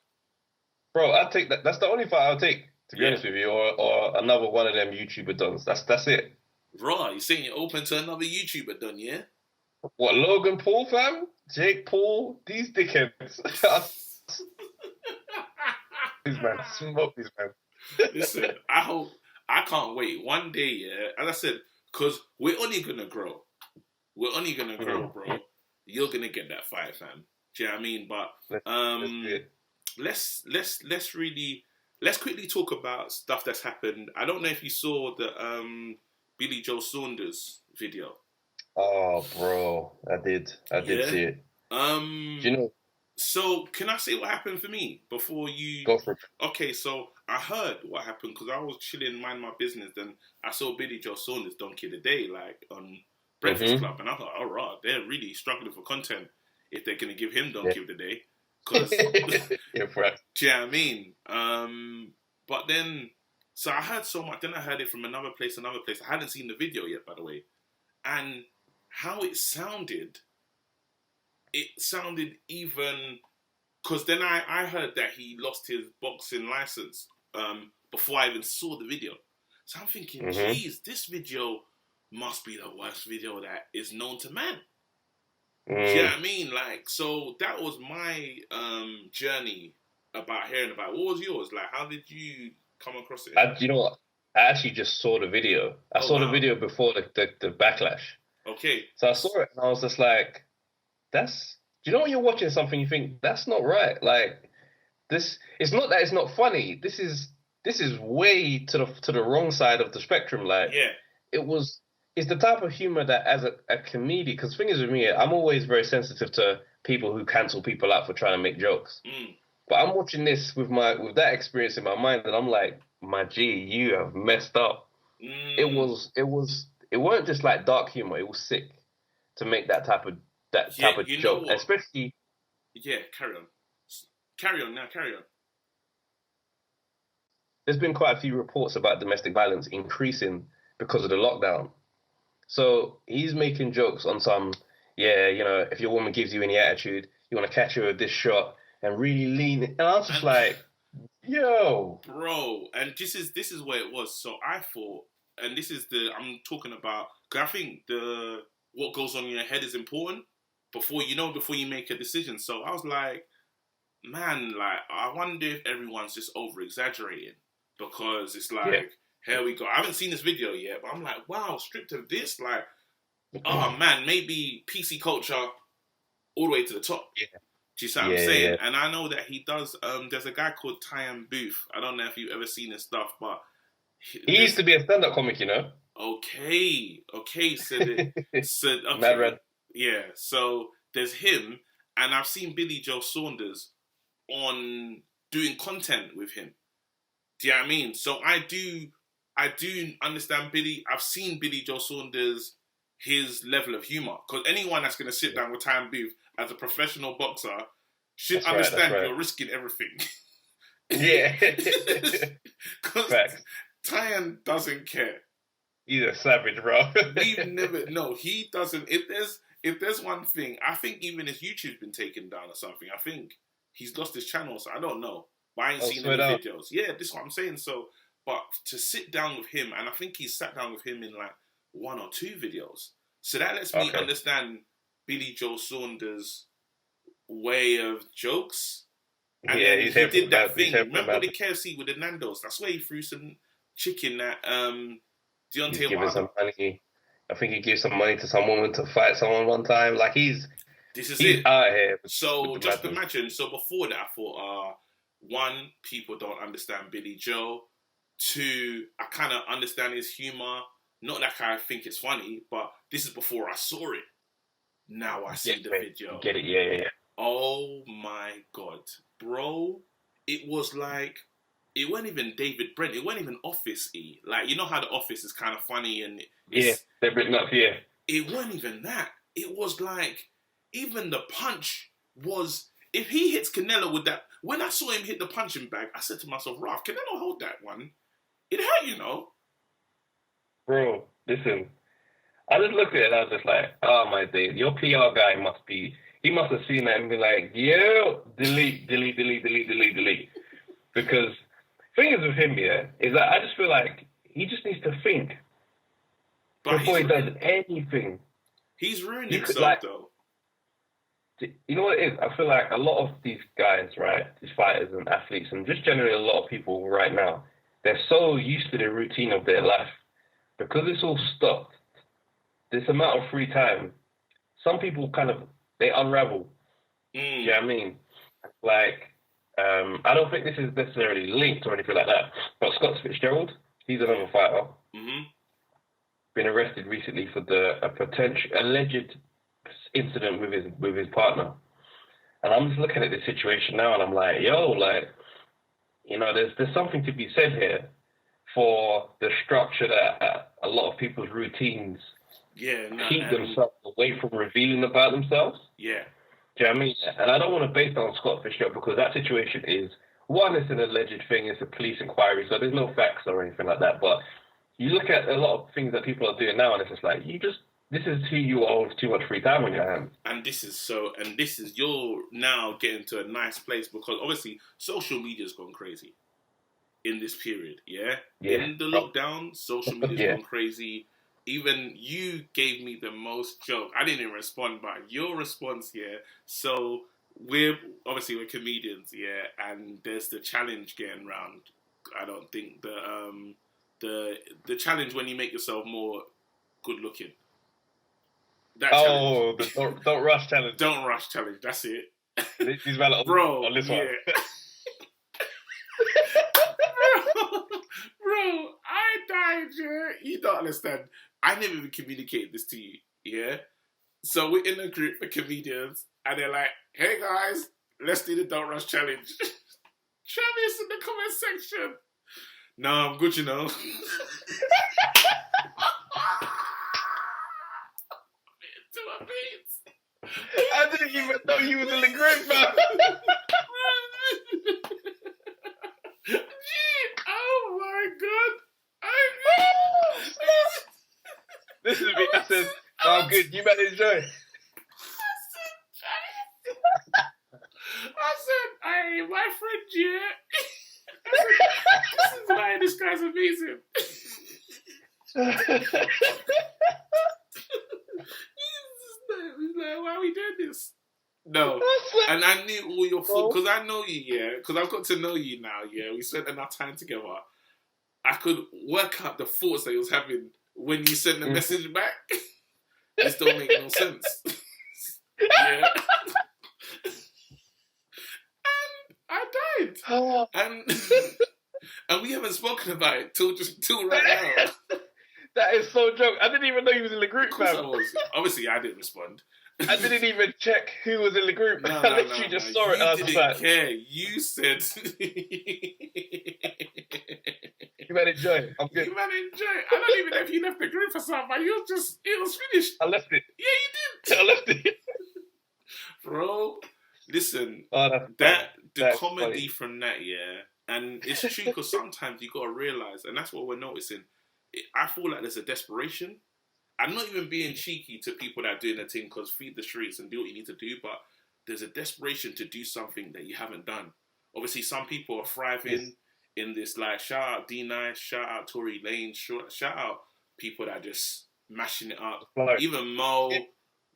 Bro, I'd take that. That's the only fight I'll take, to be honest with you, or another one of them YouTuber dons. That's it. Right, you're saying you're open to another YouTuber done, yeah? What, Logan Paul, fam? Jake Paul? These dickheads. These man, smoke these man. Listen, I can't wait. One day, as I said, because we're only going to grow. We're only going to grow, bro. You're going to get that fight, fam. Do you know what I mean? But let's quickly talk about stuff that's happened. I don't know if you saw the Billy Joe Saunders video. Oh, bro, I did see it. Do you know? So, can I say what happened for me before you... Go for it. Okay, so I heard what happened because I was chilling, mind my business, then I saw Billy Joe Saunders Donkey of the Day, on Breakfast Club, and I thought, all right, they're really struggling for content if they're going to give him Donkey of the Day. Because, do you know what I mean? But then, so I heard so much, then I heard it from another place. I hadn't seen the video yet, by the way. And how it sounded even, because then I heard that he lost his boxing license before I even saw the video. So I'm thinking, geez, this video must be the worst video that is known to man. Do you know what I mean? So that was my journey about hearing about it. What was yours? How did you come across it? You know what? I actually just saw the video. I saw the video before the backlash. Okay. So I saw it and I was just like, do you know when you're watching something you think, that's not right? This, it's not that it's not funny. This is way to the wrong side of the spectrum. It's the type of humor that as a comedian, because the thing is with me, I'm always very sensitive to people who cancel people out for trying to make jokes. But I'm watching this with that experience in my mind, and I'm like, my G, you have messed up. It weren't just dark humor. It was sick to make that type of joke, especially. Yeah, carry on. There's been quite a few reports about domestic violence increasing because of the lockdown. So he's making jokes on some, if your woman gives you any attitude, you want to catch her with this shot and really lean it. And I was just like, yo. Bro, and this is where it was. So I thought, and this is I'm talking about, because I think what goes on in your head is important before you make a decision. So I was like, man, I wonder if everyone's just over-exaggerating, because it's here we go. I haven't seen this video yet, but I'm like, wow, stripped of this, oh man, maybe PC culture all the way to the top. Yeah. Do you see what I'm saying? Yeah. And I know that he does, there's a guy called Tyson Booth. I don't know if you've ever seen his stuff, but... He used to be a stand-up comic, you know? Okay, okay. Mad Red. Yeah, so there's him, and I've seen Billy Joe Saunders on doing content with him. Do you know what I mean? So I do understand Billy. I've seen Billy Joe Saunders, his level of humour. Because anyone that's going to sit down with Tyson Booth as a professional boxer should understand you're risking everything. Yeah. Because Tyson doesn't care. He's a savage, bro. He doesn't. If there's one thing, I think even his YouTube's been taken down or something. I think he's lost his channel, so I don't know. But I ain't seen any videos. Yeah, this is what I'm saying. So, but to sit down with him, and I think he's sat down with him in like 1 or 2 videos. So that lets me understand Billy Joe Saunders' way of jokes. And then he did that thing. Remember the KFC with the Nando's? That's where he threw some chicken at Deontay Wilder. Some money. I think he gave some money to some woman to fight someone one time. Like he's out here. So just imagine. So before that, I thought, 1, people don't understand Billy Joe. 2, I kind of understand his humor. Not like I think it's funny, but this is before I saw it. Now I see the video. Get it? Yeah. Oh my God, bro! It was like, it wasn't even David Brent. It wasn't even Office-y. Like, you know how The Office is kind of funny and they're written up. Yeah, it wasn't even that. It was like, even the punch was. If he hits Canelo with that, when I saw him hit the punching bag, I said to myself, "Ralph, Canelo hold that one. It hurt, you know." Bro, listen. I just looked at it and I was just like, oh my days, your PR guy must have seen that and been like, yo, delete. Because the thing is with him, is that I just feel like he just needs to think before he does anything. He's ruined himself, though. You know what it is? I feel like a lot of these guys, right, these fighters and athletes, and just generally a lot of people right now, they're so used to the routine of their life. Because it's all stopped, this amount of free time, some people they unravel. Do you know what I mean? Like, I don't think this is necessarily linked or anything like that, but Scott Fitzgerald, he's another fighter. Mm-hmm. Been arrested recently for a potential alleged incident with his partner. And I'm just looking at this situation now and I'm like, there's something to be said here for the structure that a lot of people's routines keep themselves away from revealing about themselves. Yeah. Do you know what I mean? And I don't want to base that on Scott Fitzgerald because that situation is, one, it's an alleged thing, it's a police inquiry, so there's no facts or anything like that. But you look at a lot of things that people are doing now and it's just like, this is who you are with too much free time on your hands. And you're now getting to a nice place because obviously social media's gone crazy in this period, yeah? In the lockdown, social media's gone crazy. Even you gave me the most joke. I didn't even respond, but your response, So we're comedians, and there's the challenge getting round. I don't think the challenge when you make yourself more good looking. The don't rush challenge. Don't rush challenge. That's it. These bro, on this one. Bro, I died, You don't understand. I never even communicated this to you, So we're in a group for comedians, and they're like, hey guys, let's do the Don't Rush Challenge. Travis in the comment section. No, I'm good, you know. I didn't even know you was in the group, man. Oh my God. This is me. I said, oh, good. You better enjoy. I said, hey, my friend, this is why this guy's amazing. He's like, why are we doing this? No. And I knew all your thoughts, because I know you, because I've got to know you now, we spent enough time together. I could work out the thoughts that he was having when you sent the message back. This don't make no sense. And I died. And we haven't spoken about it till right now. That is so joke. I didn't even know he was in the group, fam. Obviously, I didn't respond. I didn't even check who was in the group. No, I literally just saw it. And I was didn't like, care. You said... you better enjoy it. I'm good. You man enjoy it. I don't even know if you left the group for something, but it was finished. I left it. Yeah, you did. I left it. Bro, listen, Oh, the comedy funny. from that, yeah, and it's true because sometimes you got to realise, and that's what we're noticing, I feel like there's a desperation. I'm not even being cheeky to people that are doing the thing because feed the streets and do what you need to do, but there's a desperation to do something that you haven't done. Obviously, some people are thriving in this, like, shout out D-Nice, shout out Tory Lanez, shout out people that are just mashing it up. Like, even Mo,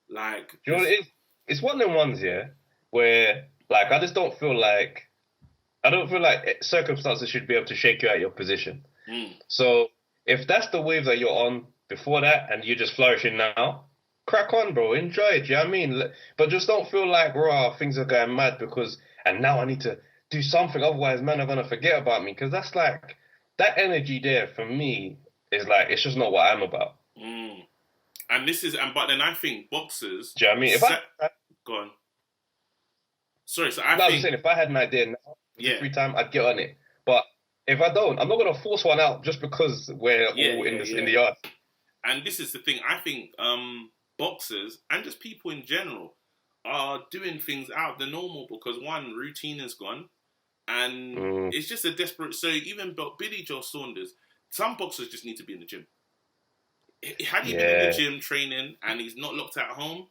like... Do you know what it is? It's one of them ones, yeah, where, like, I don't feel like circumstances should be able to shake you out of your position. So, if that's the wave that you're on before that and you're just flourishing now, crack on, bro. Enjoy it, do you know what I mean? But just don't feel like, raw, things are going mad and now I need to do something, otherwise men are going to forget about me. Because that's like, that energy there for me is like, it's just not what I'm about. And but then I think boxers... Do you know what I mean? Go on. Sorry, so I'm saying if I had an idea now, free time, I'd get on it. But if I don't, I'm not going to force one out just because we're all in the yard. And this is the thing. I think boxers and just people in general are doing things out of the normal because, one, routine is gone. And it's just a desperate... So even Billy Joe Saunders, some boxers just need to be in the gym. Had he been in the gym training and he's not locked at home,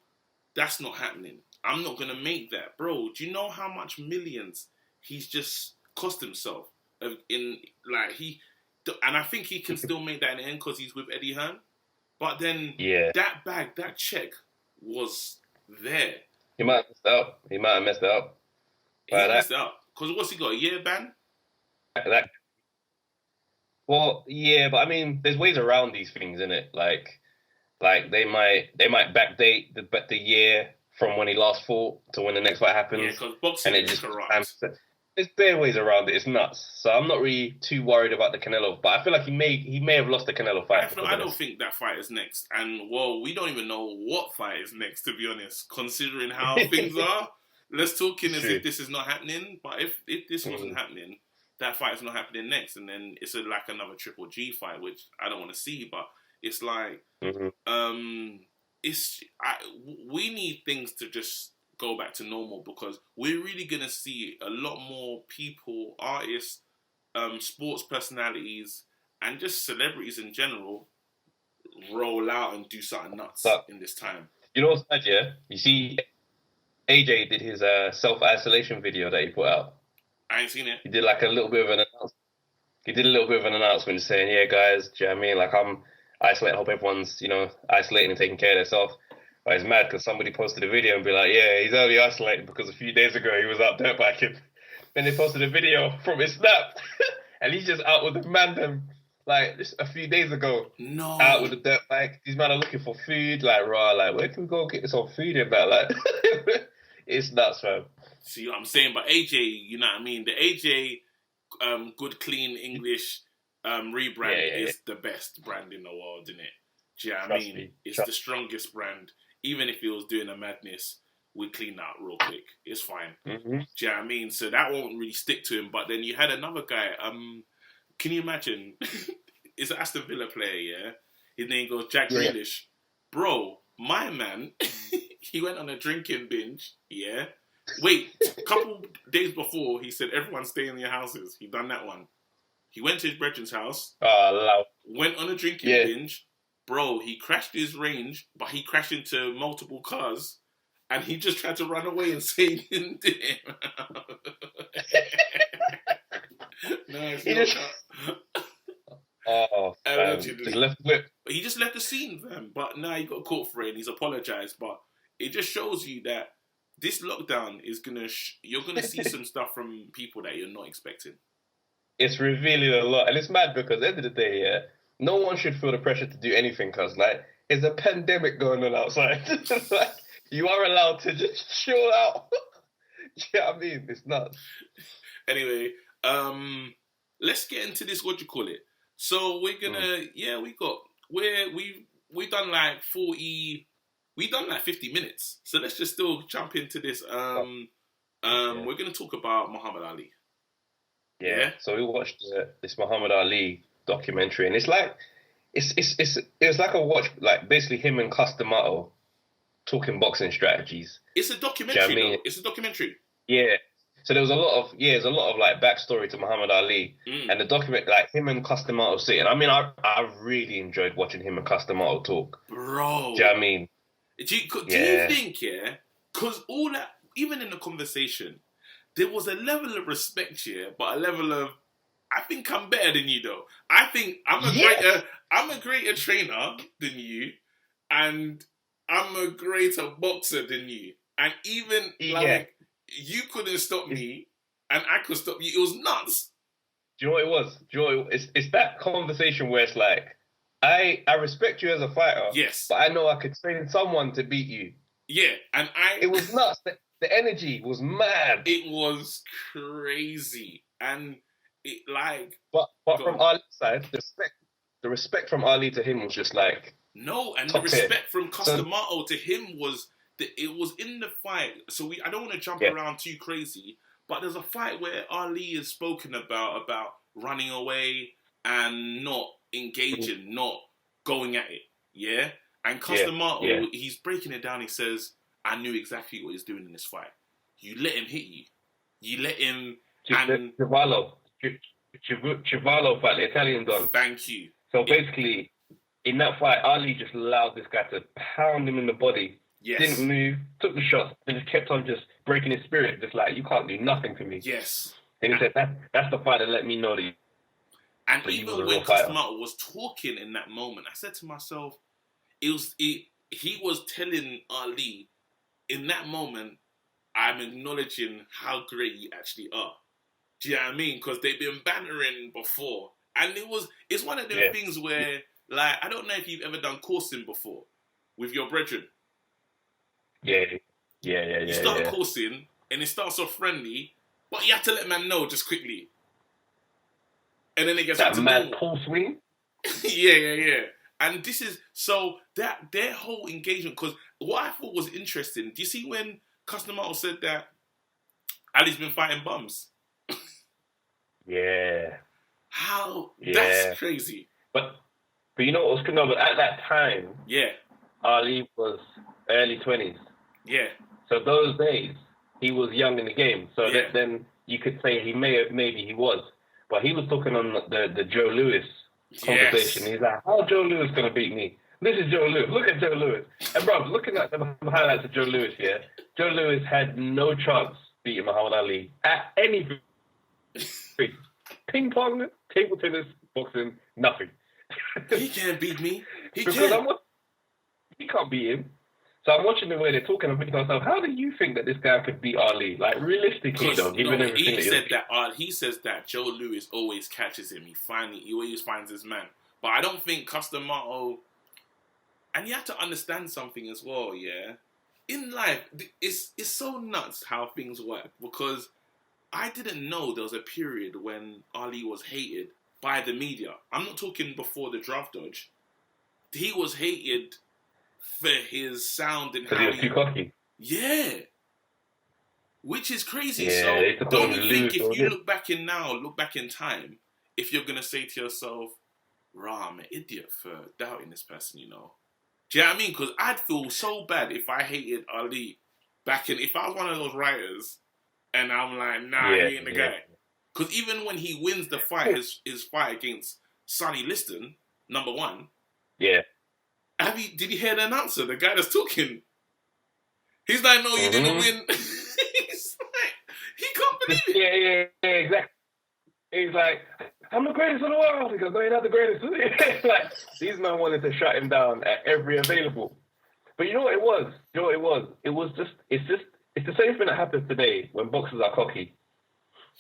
that's not happening. I'm not going to make that. Bro, do you know how much millions he's just cost himself? And I think he can still make that in the end because he's with Eddie Hearn. But then that bag, that check was there. He might have messed it up. He messed it up. Because what's he got, a year ban? Well, yeah, but I mean, there's ways around these things, innit? Like they might backdate the year from when he last fought to when the next fight happens. Yeah, because boxing is corrupt. There's bare ways around it. It's nuts. So I'm not really too worried about the Canelo, but I feel like he may have lost the Canelo fight. I don't think that fight is next. And, well, we don't even know what fight is next, to be honest, considering how things are. Let's talk in as if this is not happening. But if this wasn't happening, that fight is not happening next. And then it's like another Triple G fight, which I don't want to see. But it's like, we need things to just go back to normal because we're really going to see a lot more people, artists, sports personalities, and just celebrities in general roll out and do something nuts in this time. You know what's bad, yeah? You see, AJ did his self-isolation video that he put out. I ain't seen it. He did like a little bit of an announcement. He did a little bit of an announcement saying, yeah, guys, do you know what I mean? Like, I'm isolated. I hope everyone's, isolating and taking care of themselves. But it's mad because somebody posted a video and be like, yeah, he's only isolated because a few days ago he was out dirt biking. Then they posted a video from his snap and he's just out with the man like just a few days ago. No. Out with the dirt bike. These men are looking for food, like raw, like where can we go get some food in that? Like it's nuts, man. See what I'm saying? But AJ, you know what I mean? The AJ good clean English rebrand is the best brand in the world, isn't it? Do you know what I mean? It's the strongest brand. Even if he was doing a madness, we'd clean that real quick. It's fine. Do you know what I mean? So that won't really stick to him. But then you had another guy. Can you imagine? It's an Aston Villa player, yeah? His name goes Jack Grealish. Bro, my man, he went on a drinking binge, yeah? Wait, a couple days before, he said, everyone stay in your houses. He done that one. He went to his brethren's house. Went on a drinking binge. Bro, he crashed his range, but he crashed into multiple cars, and he just tried to run away and say he didn't do it. Just left whip. He just left the scene, fam. But now he got caught for it, and he's apologized. But it just shows you that this lockdown is you're gonna see some stuff from people that you're not expecting. It's revealing a lot, and it's mad because at the end of the day, no one should feel the pressure to do anything because, like, there's a pandemic going on outside. Like, you are allowed to just chill out. Do you know what I mean? It's nuts. Anyway, let's get into this. What do you call it? So we're gonna, we've done like 40 we done like 50 minutes. So let's just still jump into this. We're going to talk about Muhammad Ali. Yeah. So we watched this Muhammad Ali documentary, and it's like it's like a watch, like basically him and Customato talking boxing strategies. It's a documentary. You know what I mean? It's a documentary. Yeah. So there's a lot of like backstory to Muhammad Ali, and the document, like him and Customato sitting. I mean, I really enjoyed watching him and Customato talk, bro. Do you know what I mean? Do you think, because all that, even in the conversation, there was a level of respect here, but a level of, I think I'm better than you, though. I think I'm a greater trainer than you, and I'm a greater boxer than you, and even like you couldn't stop me, and I could stop you. It was nuts. Do you know what it was? Do you know it's that conversation where it's like, I respect you as a fighter, yes, but I know I could train someone to beat you. Yeah, and it was nuts. The energy was mad. It was crazy, and it like. But from Ali's side, the respect from Ali to him was just like no, and the respect from Customato to him was that it was in the fight. So I don't want to jump around too crazy, but there's a fight where Ali is spoken about running away and not engaging, not going at it. Yeah, and Customato, he's breaking it down. He says, I knew exactly what he's doing in this fight. You let him hit you. You let him... Chivallo fight, the Italian don. Thank you. So basically, in that fight, Ali just allowed this guy to pound him in the body. Yes. Didn't move, took the shots, and just kept on just breaking his spirit. Just like, you can't do nothing to me. Yes. And he said, that's the fight that let me know that. And even when Customato was talking in that moment, I said to myself, he was telling Ali, in that moment, I'm acknowledging how great you actually are. Do you know what I mean? Because they've been bantering before. And it's one of them things where, like, I don't know if you've ever done coursing before with your brethren. Yeah. You start coursing, and it starts off friendly, but you have to let man know just quickly. And then it gets that mad pull swing? Yeah. And this is, so that their whole engagement, because what I thought was interesting, do you see when Customato said that Ali's been fighting bums? Yeah. How? That's crazy. But you know what was good? But at that time, Ali was early 20s. Yeah. So those days, he was young in the game. So then you could say maybe he was. But he was talking on the Joe Louis conversation. He's like, how Joe Louis going to beat me? This is Joe Louis. Look at Joe Louis. And bro, looking at the highlights of Joe Louis here, Joe Louis had no chance beating Muhammad Ali at anything. Ping pong, table tennis, boxing, nothing. He can't beat me. He can't beat him. So I'm watching the way they're talking. I'm thinking to myself, how do you think that this guy could beat Ali? Like, realistically, though, given everything he says that Joe Louis always catches him. He always finds his man. But I don't think Customato... And you have to understand something as well, yeah? In life, it's so nuts how things work. Because I didn't know there was a period when Ali was hated by the media. I'm not talking before the draft dodge. He was hated for his sound and how he was too cocky. Yeah. Which is crazy. Yeah, so don't you think if you look back in time, if you're going to say to yourself, rah, I'm an idiot for doubting this person, you know? Do you know what I mean? Because I'd feel so bad if I hated Ali if I was one of those writers and I'm like, nah, he ain't the guy. Because even when he wins the fight, his fight against Sonny Liston, number one. Yeah. Did you hear the announcer? The guy that's talking. He's like, no, you didn't win. He's like, he can't believe it. Yeah, exactly. He's like, I'm the greatest in the world. He goes, no, you're not the greatest. Like, these men wanted to shut him down at every available. But you know what it was? It's the same thing that happens today when boxers are cocky.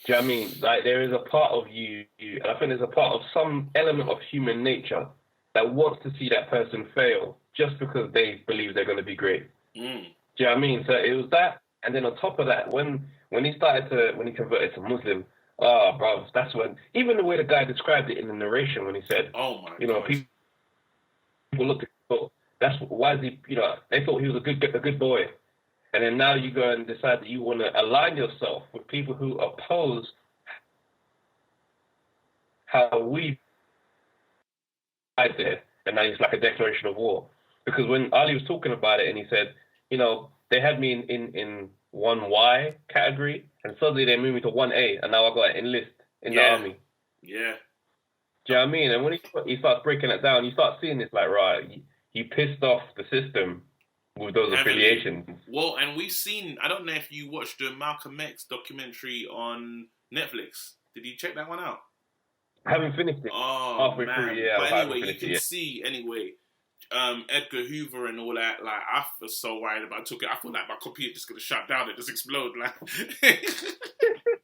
Do you know what I mean? Like, there is a part of you, and I think there's a part of some element of human nature that wants to see that person fail just because they believe they're going to be great. Do you know what I mean? So it was that, and then on top of that, when he converted to Muslim, bro, that's when, even the way the guy described it in the narration when he said, oh my you know, gosh. people look at That's why is he? They thought he was a good boy, and then now you go and decide that you want to align yourself with people who oppose how we fight there, and now it's like a declaration of war. Because when Ali was talking about it, and he said, they had me in 1Y category, and suddenly they moved me to 1A, and now I got to enlist in the army. Yeah. Do you know what I mean? And when he starts breaking it down, you start seeing this like, right, he pissed off the system with those affiliations. Well, and we've seen, I don't know if you watched the Malcolm X documentary on Netflix. Did you check that one out? I haven't finished it. Oh, halfway man. through, yeah. But anyway, you can see, Edgar Hoover and all that, like, I was so worried about it. I thought like my computer just going to shut down and just explode, like,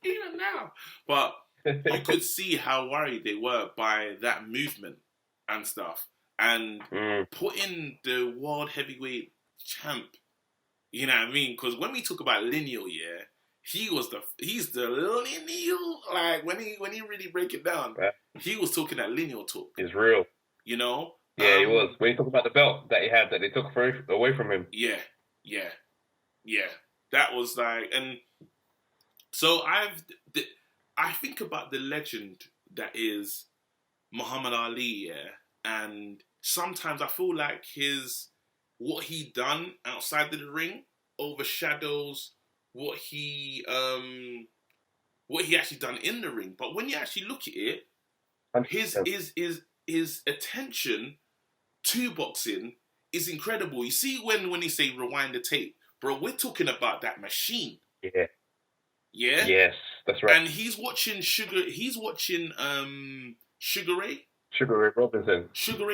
even now. But you could see how worried they were by that movement and stuff. And putting the world heavyweight champ, you know what I mean? Because when we talk about lineal, he's the lineal. Like when he really break it down, he was talking that lineal talk. It's real. Yeah, he was. When he talked about the belt that he had that they took away from him. Yeah. That was like, and so I think about the legend that is Muhammad Ali, and sometimes I feel like what he done outside of the ring overshadows what he actually done in the ring. But when you actually look at it, his attention to boxing is incredible. You see when he say rewind the tape, bro, we're talking about that machine. Yeah. Yeah? Yes, that's right. And he's watching Sugar Ray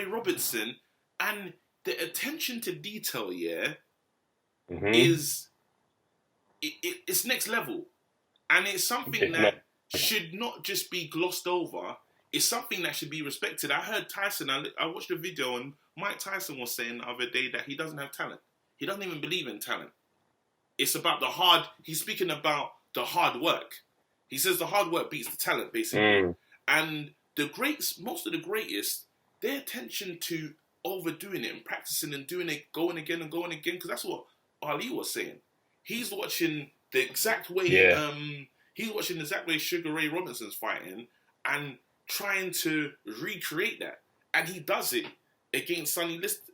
Robinson, and the attention to detail, is it's next level. And it's something should not just be glossed over. It's something that should be respected. I heard Tyson, I watched a video, and Mike Tyson was saying the other day that he doesn't have talent. He doesn't even believe in talent. It's about he's speaking about the hard work. He says the hard work beats the talent, basically. And most of the greatest, their attention to overdoing it and practicing and doing it, going again, because that's what Ali was saying. He's watching the exact way, Sugar Ray Robinson's fighting and trying to recreate that. And he does it against Sonny Liston.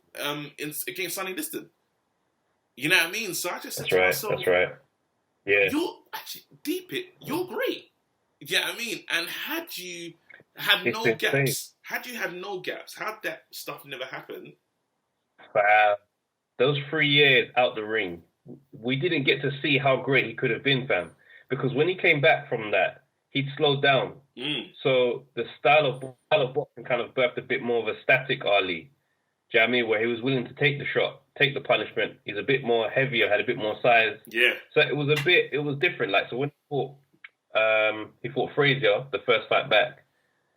You know what I mean? So I just said to myself, that's right. Yeah. You're actually deep it. You're great. You know what I mean? And had you had no gaps, how'd that stuff never happen? Those 3 years out the ring, we didn't get to see how great he could have been, fam. Because when he came back from that, he'd slowed down. So the style of boxing kind of birthed a bit more of a static Ali. Do you know what I mean? Where he was willing to take the shot, take the punishment. He's a bit more heavier, had a bit more size. Yeah. So it was different. Like, so when he fought Frazier, the first fight back,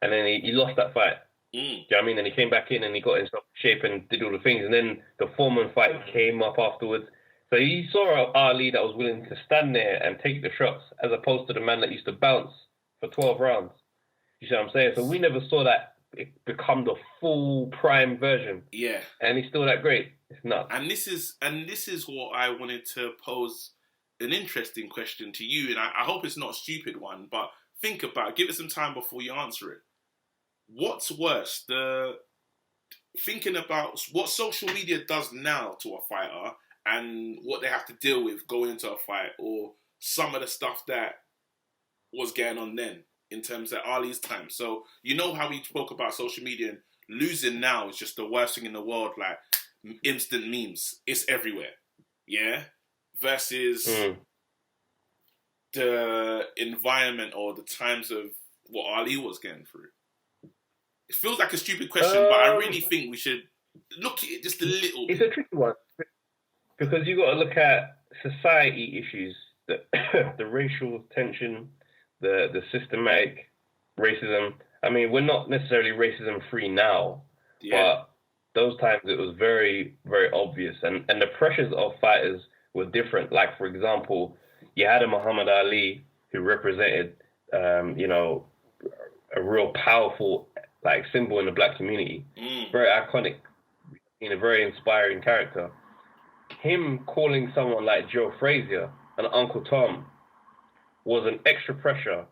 and then he lost that fight. Do you know what I mean? And he came back in and he got himself in shape and did all the things. And then the Foreman fight came up afterwards. So he saw an Ali that was willing to stand there and take the shots, as opposed to the man that used to bounce for 12 rounds. You see what I'm saying? So we never saw that become the full prime version. Yeah. And he's still that great. It's nuts. And this is what I wanted to pose an interesting question to you, and I hope it's not a stupid one, but think about it. Give it some time before you answer it. What's worse, thinking about what social media does now to a fighter and what they have to deal with going into a fight, or some of the stuff that was going on then in terms of Ali's time? So you know how we spoke about social media, and losing now is just the worst thing in the world, like instant memes. It's everywhere. Yeah? Versus the environment or the times of what Ali was going through. It feels like a stupid question, but I really think we should look at it just a little bit. It's a tricky one, because you've got to look at society issues, the racial tension, the systematic racism. I mean, we're not necessarily racism free now, but those times it was very, very obvious. And the pressures of fighters were different. Like, for example, you had a Muhammad Ali who represented, a real powerful symbol in the black community. Very iconic being a very inspiring character. Him calling someone like Joe Frazier and Uncle Tom was an extra pressure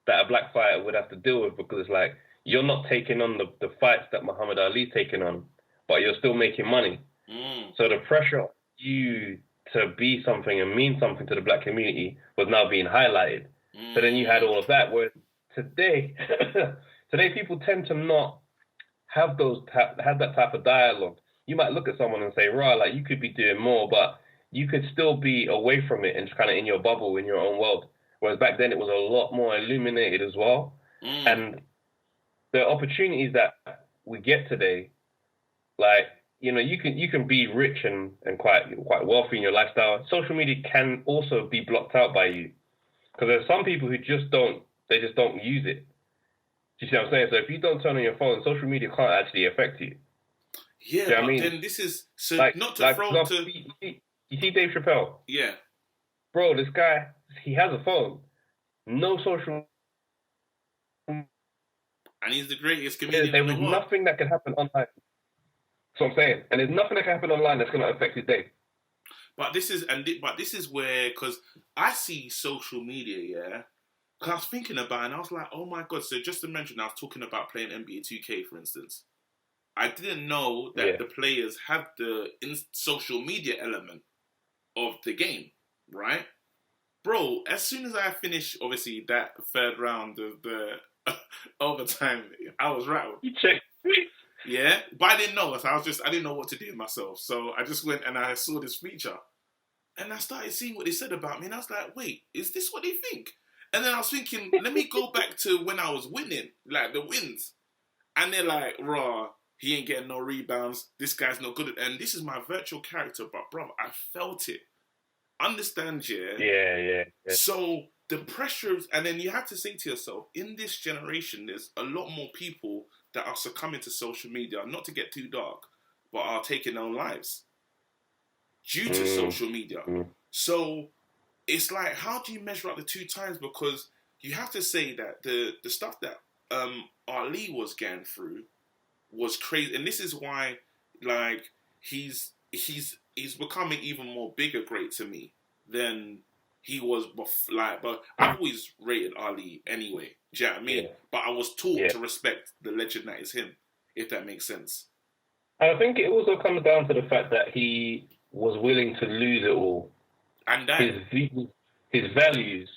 that a black fighter would have to deal with, because it's like, you're not taking on the fights that Muhammad Ali's taking on, but you're still making money. So the pressure on you to be something and mean something to the black community was now being highlighted. So then you had all of that, where today people tend to not have that type of dialogue. You might look at someone and say, right, like, you could be doing more, but you could still be away from it and just kind of in your bubble, in your own world. Whereas back then it was a lot more illuminated as well. And the opportunities that we get today, like, you know, you can be rich and quite wealthy in your lifestyle. Social media can also be blocked out by you, because there's some people who just don't use it. Do you see what I'm saying? So if you don't turn on your phone, social media can't actually affect you. Yeah, you know but I mean? Then this is so like, not to like, throw like, to. You see Dave Chappelle? Yeah, bro, this guy, he has a phone, no social. And he's the greatest comedian There in the is world. nothing that can happen online. That's what I'm saying. And there's nothing that can happen online that's going to affect his day. But this is where, because I see social media, yeah. Because I was thinking about it, and I was like, oh my God. So just to mention, I was talking about playing NBA 2K, for instance. I didn't know that the players have the social media element of the game, right? Bro, as soon as I finished, obviously, that third round of the overtime, I was rattled. You check. Yeah, but I didn't know. So I didn't know what to do myself. So I just went and I saw this feature. And I started seeing what they said about me. And I was like, wait, is this what they think? And then I was thinking, let me go back to when I was winning, like the wins. And they're like, raw, he ain't getting no rebounds. This guy's not good at, and this is my virtual character. But bro, I felt it. Understand, yeah? Yeah. So the pressures, and then you have to say to yourself, in this generation, there's a lot more people that are succumbing to social media, not to get too dark, but are taking their own lives due to social media. So it's like, how do you measure up the two times? Because you have to say that the stuff that Ali was going through was crazy, and this is why, like, he's becoming even more bigger great to me than he was before. Like, but I've always rated Ali anyway. Do you know what I mean? Yeah. But I was taught to respect the legend that is him, if that makes sense. I think it also comes down to the fact that he was willing to lose it all. And that his values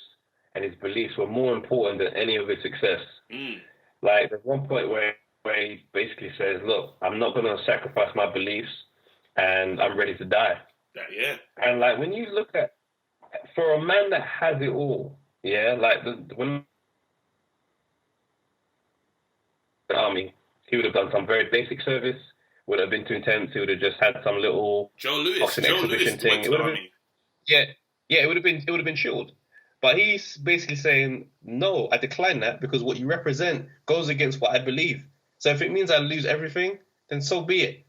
and his beliefs were more important than any of his success. Like, there's one point where he basically says, look, I'm not going to sacrifice my beliefs and I'm ready to die. Yeah. And, like, when you look at, for a man that has it all, like, when the army, he would have done some very basic service, would have been too intense, he would have just had some little boxing exhibition thing. It would have been, it would have been chilled. But he's basically saying, no, I decline that because what you represent goes against what I believe. So if it means I lose everything, then so be it.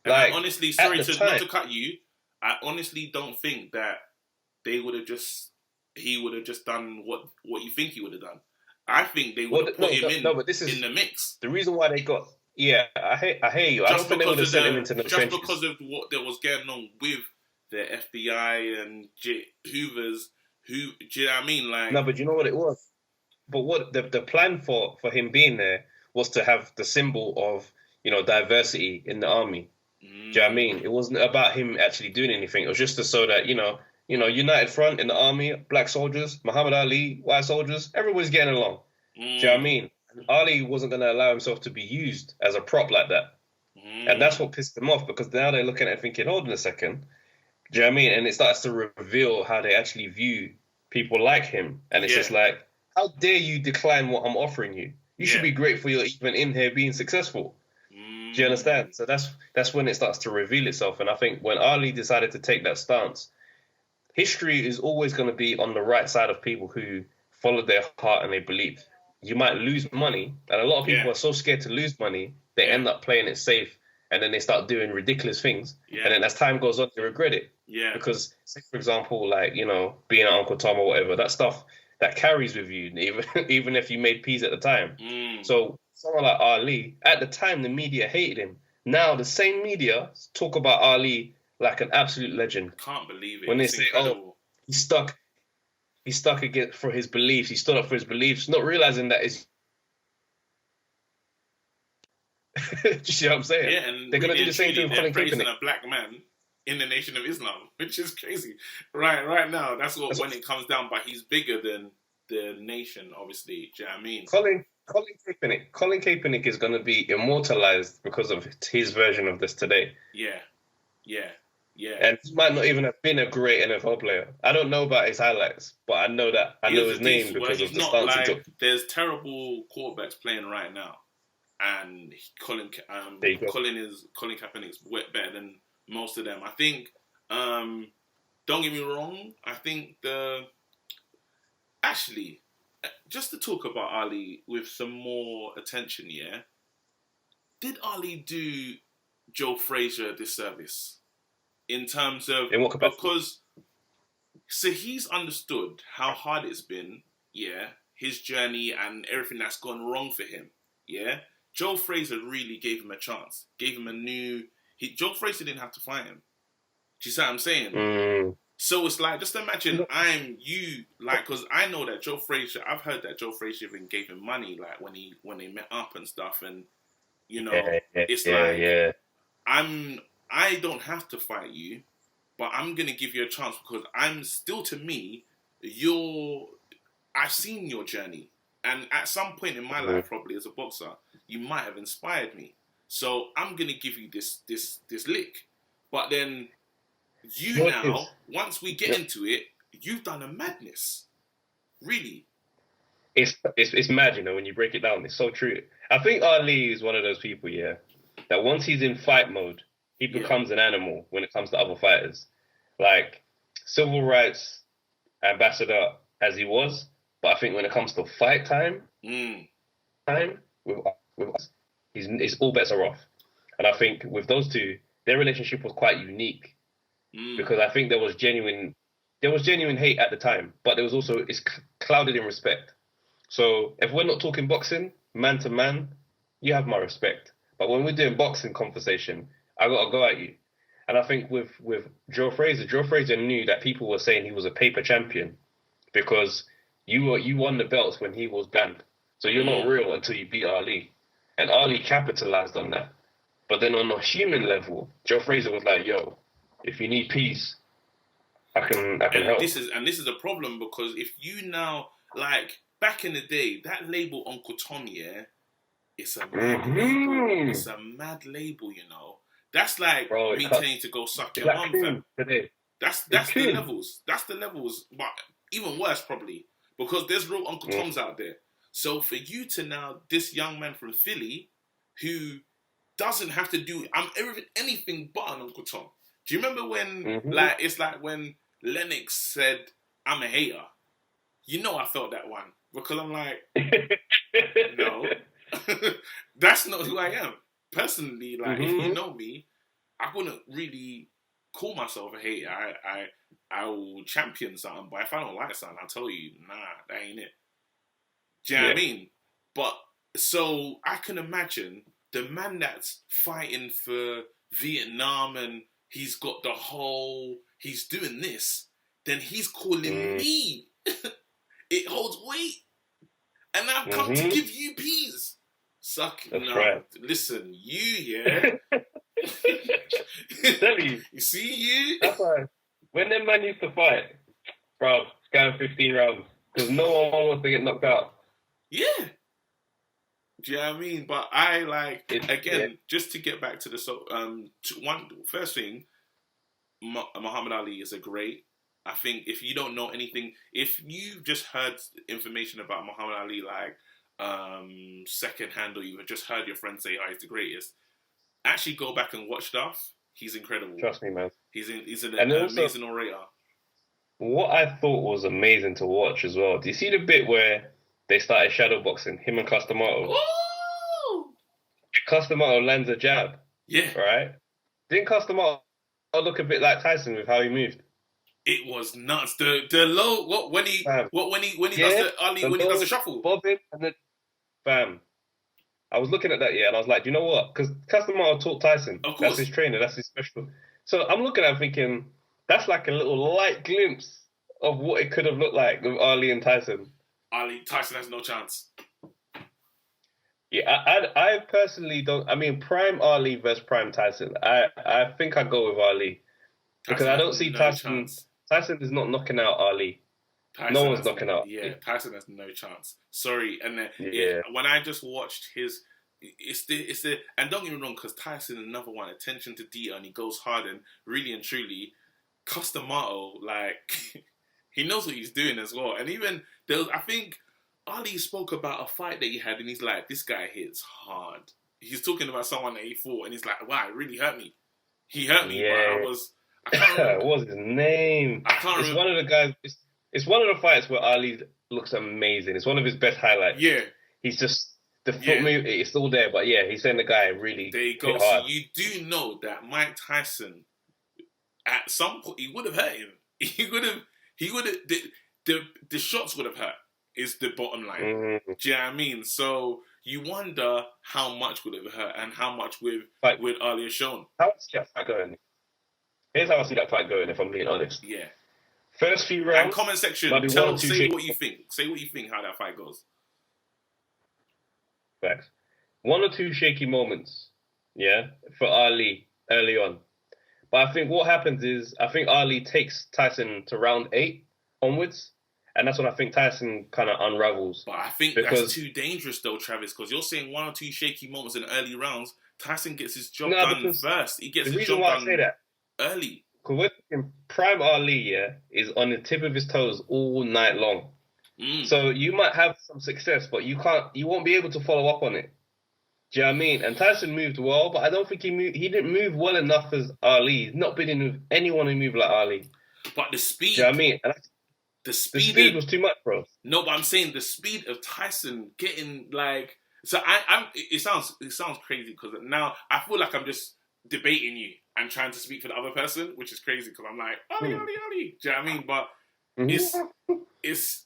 And like, I honestly, sorry not to cut you, I honestly don't think that he would have just done what you think he would have done. I think they would have put him in the mix. The reason why they got... Yeah, I hear you. I don't think they would have sent him into the trenches. Just because of what there was going on with the FBI and Hoovers, do you know what I mean? Like, no, but you know what it was? But what the plan for him being there was to have the symbol of, diversity in the army. Do you know what I mean? It wasn't about him actually doing anything. It was just so that, United Front in the army, black soldiers, Muhammad Ali, white soldiers, everybody's getting along. Do you know what I mean? Ali wasn't going to allow himself to be used as a prop like that. And that's what pissed them off, because now they're looking at it thinking, hold on a second. Do you know what I mean? And it starts to reveal how they actually view people like him. And it's just like, how dare you decline what I'm offering you? You should be grateful you're even in here being successful. Do you understand? So that's when it starts to reveal itself. And I think when Ali decided to take that stance, history is always going to be on the right side of people who follow their heart and they believe. You might lose money, and a lot of people are so scared to lose money, they end up playing it safe, and then they start doing ridiculous things. And then as time goes on, they regret it. Because, say, for example, like, being an Uncle Tom or whatever, that stuff, that carries with you, even if you made peas at the time. So someone like Ali, at the time, the media hated him, Now the same media talk about Ali like an absolute legend. Can't believe it. When they It's say, incredible. "Oh, he's stuck again for his beliefs. He stood up for his beliefs," not realizing that it's. Do you see what I'm saying? Yeah, and they're gonna do the same thing with Colin praising Kaepernick. a black man in the Nation of Islam, which is crazy. Right now, that's when it comes down. But he's bigger than the nation, obviously. Do you know what I mean? Colin Kaepernick is going to be immortalized because of his version of this today. Yeah. And he might not even have been a great NFL player. I don't know about his highlights, but I know his name because of the stance he took. There's terrible quarterbacks playing right now, and Colin Kaepernick's better than most of them. I think. Don't get me wrong. I think actually, just to talk about Ali with some more attention, yeah. Did Ali do Joe Frazier a disservice? In terms of... In what capacity? Because... So he's understood how hard it's been, yeah, his journey and everything that's gone wrong for him, yeah. Joe Frazier really gave him a chance. Gave him a new... Joe Frazier didn't have to fight him. Do you see what I'm saying? Mm. So it's like, just imagine I'm you, like, because I know that Joe Frazier, I've heard that Joe Frazier even gave him money, like, when they met up and stuff, and, you know, I don't have to fight you, but I'm going to give you a chance because I'm still, to me, I've seen your journey. And at some point in my life, probably as a boxer, you might have inspired me. So I'm going to give you this lick. But then once we get into it, you've done a madness. Really. It's mad, you know, when you break it down. It's so true. I think Ali is one of those people, yeah, that once he's in fight mode, he becomes an animal when it comes to other fighters. Like, civil rights ambassador as he was, but I think when it comes to fight time with us, his all bets are off. And I think with those two, their relationship was quite unique because I think there was genuine hate at the time, but there was also, it's clouded in respect. So if we're not talking boxing, man to man, you have my respect. But when we're doing boxing conversation, I gotta go at you. And I think with Joe Frazier knew that people were saying he was a paper champion because you won the belts when he was banned. So you're not real until you beat Ali. And Ali capitalized on that. But then on a human level, Joe Frazier was like, yo, if you need peace, I can help. This is a problem because if you now, like, back in the day, that label Uncle Toney, yeah, it's a mad label. It's a mad label, you know. That's like me telling you to go suck your mum, fam. That's the levels. That's the levels. But even worse, probably, because there's real Uncle Toms out there. So for you to now, this young man from Philly, who doesn't have to do anything but an Uncle Tom. Do you remember when, it's like when Lennox said, "I'm a hater"? You know I felt that one. Because I'm like, no, that's not who I am. Personally, like, if you know me, I wouldn't really call myself a hater. I will champion something, but if I don't like something, I'll tell you, nah, that ain't it. Do you know what I mean? But, so, I can imagine the man that's fighting for Vietnam and he's got he's doing this, then he's calling me. It holds weight. And I've come to give you peace. Right. Listen, yeah. Tell you. You see, you? That's why. When them man used to fight, bro, it's going 15 rounds. Because no one wants to get knocked out. Yeah. Do you know what I mean? But just to get back to the first thing, Muhammad Ali is a great. I think if you don't know anything, if you've just heard information about Muhammad Ali, like secondhand, or you've just heard your friends say, "Oh, he's the greatest," actually go back and watch stuff. He's incredible. Trust me, man. He's an amazing orator. What I thought was amazing to watch as well. Do you see the bit where they started shadowboxing him and Customato? Ooh! Customato lands a jab. Yeah. Right? Didn't Customato look a bit like Tyson with how he moved? It was nuts. The low when he does the Ali when he does the shuffle. Bobbing and then bam. I was looking at that, and I was like, you know what? Because Castamaro taught Tyson. Of course. That's his trainer. That's his special. So I'm looking at it thinking, that's like a little light glimpse of what it could have looked like with Ali and Tyson. Tyson has no chance. Yeah, I personally don't. I mean, prime Ali versus prime Tyson. I think I'd go with Ali. Because I don't see Tyson. Chance. Tyson is not knocking out Ali. No one's knocking out. Yeah, Tyson has no chance. Sorry, and then Yeah. when I just watched his, it's the and don't get me wrong, because Tyson is another one, attention to detail, and he goes hard, and really and truly, Customato, like he knows what he's doing as well. And even I think Ali spoke about a fight that he had, and he's like, this guy hits hard. He's talking about someone that he fought, and he's like, wow, it really hurt me. He hurt me, Yeah. but I can't remember. What's his name? I can't It's remember. one of the guys. It's one of the fights where Ali looks amazing. It's one of his best highlights. Yeah. He's just the foot move. It's all there, but yeah, he's saying the guy really. There you go. hit So hard. you do know that Mike Tyson, at some point, he would have hurt him. He would have. The shots would have hurt. Is the bottom line. Mm-hmm. Do you know what I mean? So you wonder how much would it have hurt and how much with Ali has shown. How I see that fight going? Here's how I see that fight going. If I'm being honest. Yeah. First few rounds. And comment section, might be one or two say shaky- what you think. Say what you think how that fight goes. Facts. One or two shaky moments, yeah, for Ali early on. But I think what happens is, I think Ali takes Tyson to round 8 onwards, and that's when I think Tyson kind of unravels. But I think that's too dangerous though, Travis, because you're saying one or two shaky moments in early rounds. Tyson gets his job done first. He gets his job done early. Because we're thinking prime Ali, is on the tip of his toes all night long. So you might have some success, but you won't be able to follow up on it. Do you know what I mean? And Tyson moved well, but I don't think he didn't move well enough as Ali. He's not been in with anyone who moved like Ali. But the speed. Do you know what I mean? And the speed was too much, bro. No, but I'm saying the speed of Tyson getting like. So it sounds crazy because now I feel like I'm just debating you and trying to speak for the other person, which is crazy because I'm like, Ali. Do you know what I mean? But it's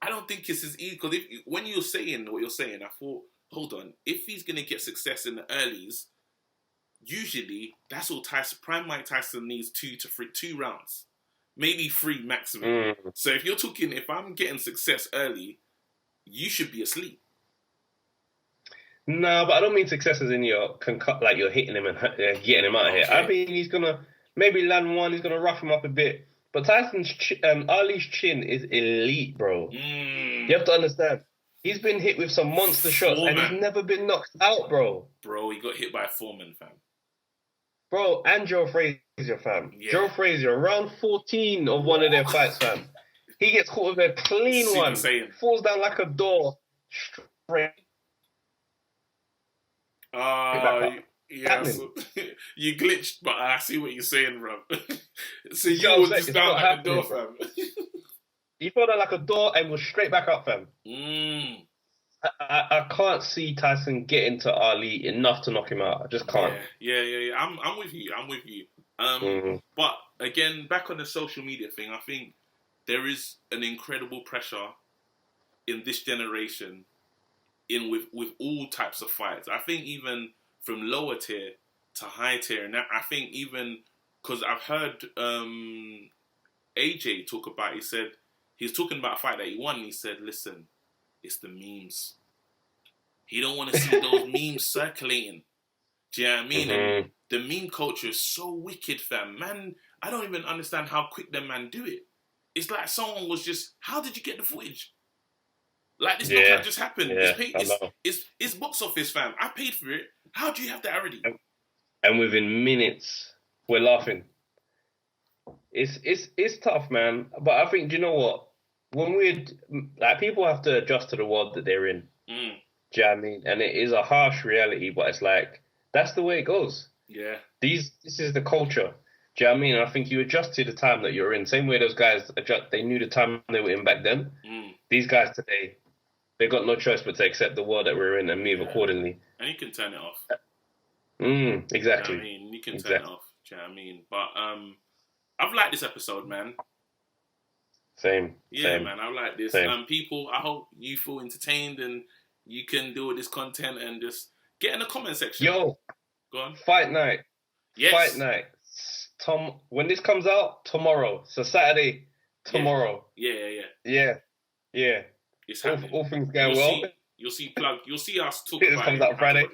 I don't think it's as easy because when you're saying what you're saying, I thought, hold on, if he's gonna get success in the earlies, usually that's all prime Mike Tyson needs 2 rounds, maybe 3 maximum. So if you're talking, if I'm getting success early, you should be asleep. No, but I don't mean success as in you're hitting him and getting him out of here. I mean he's gonna maybe land one. He's gonna rough him up a bit. But Ali's chin is elite, bro. You have to understand. He's been hit with some monster shots and he's never been knocked out, bro. Bro, he got hit by a Foreman, fam. Bro, and Joe Frazier, fam. Yeah. Joe Frazier, round 14 of one of their fights, fam. He gets caught with a clean one. Falls down like a door. Straight. Yeah, so, you glitched, but I see what you're saying, bro. So you was just down like a door, fam. He fell down like a door and was straight back up, fam. I can't see Tyson getting to Ali enough to knock him out. I just can't. Yeah. I'm with you. But again, back on the social media thing, I think there is an incredible pressure in this generation with all types of fights. I think even from lower tier to high tier, and I think even because I've heard AJ talk about, he said he's talking about a fight that he won. And he said, "Listen, it's the memes. He don't want to see those memes circulating. Do you know what I mean? And the meme culture is so wicked, fam. Man, I don't even understand how quick them man do it. It's like someone was just, how did you get the footage? Like this knockout just happened. It's box office, fam. I paid for it. How do you have that already? And within minutes, we're laughing. It's tough, man. But I think, do you know what? When people have to adjust to the world that they're in. Do you know what I mean? And it is a harsh reality, but it's like, that's the way it goes. Yeah. This is the culture. Do you know what I mean? And I think you adjust to the time that you're in. Same way those guys adjust, they knew the time they were in back then. These guys today, they got no choice but to accept the world that we're in and move accordingly. And you can turn it off. Exactly. You know what I mean? You can turn it off. Do you know what I mean? But I've liked this episode, man. Same. Man, I like this. People, I hope you feel entertained and you can do with this content and just get in the comment section. Yo, go on. Fight night. Yes. Fight night. When this comes out, tomorrow. So Saturday, tomorrow. Yeah. It's happening. All things going well. You'll see us talk it about comes it. out Friday.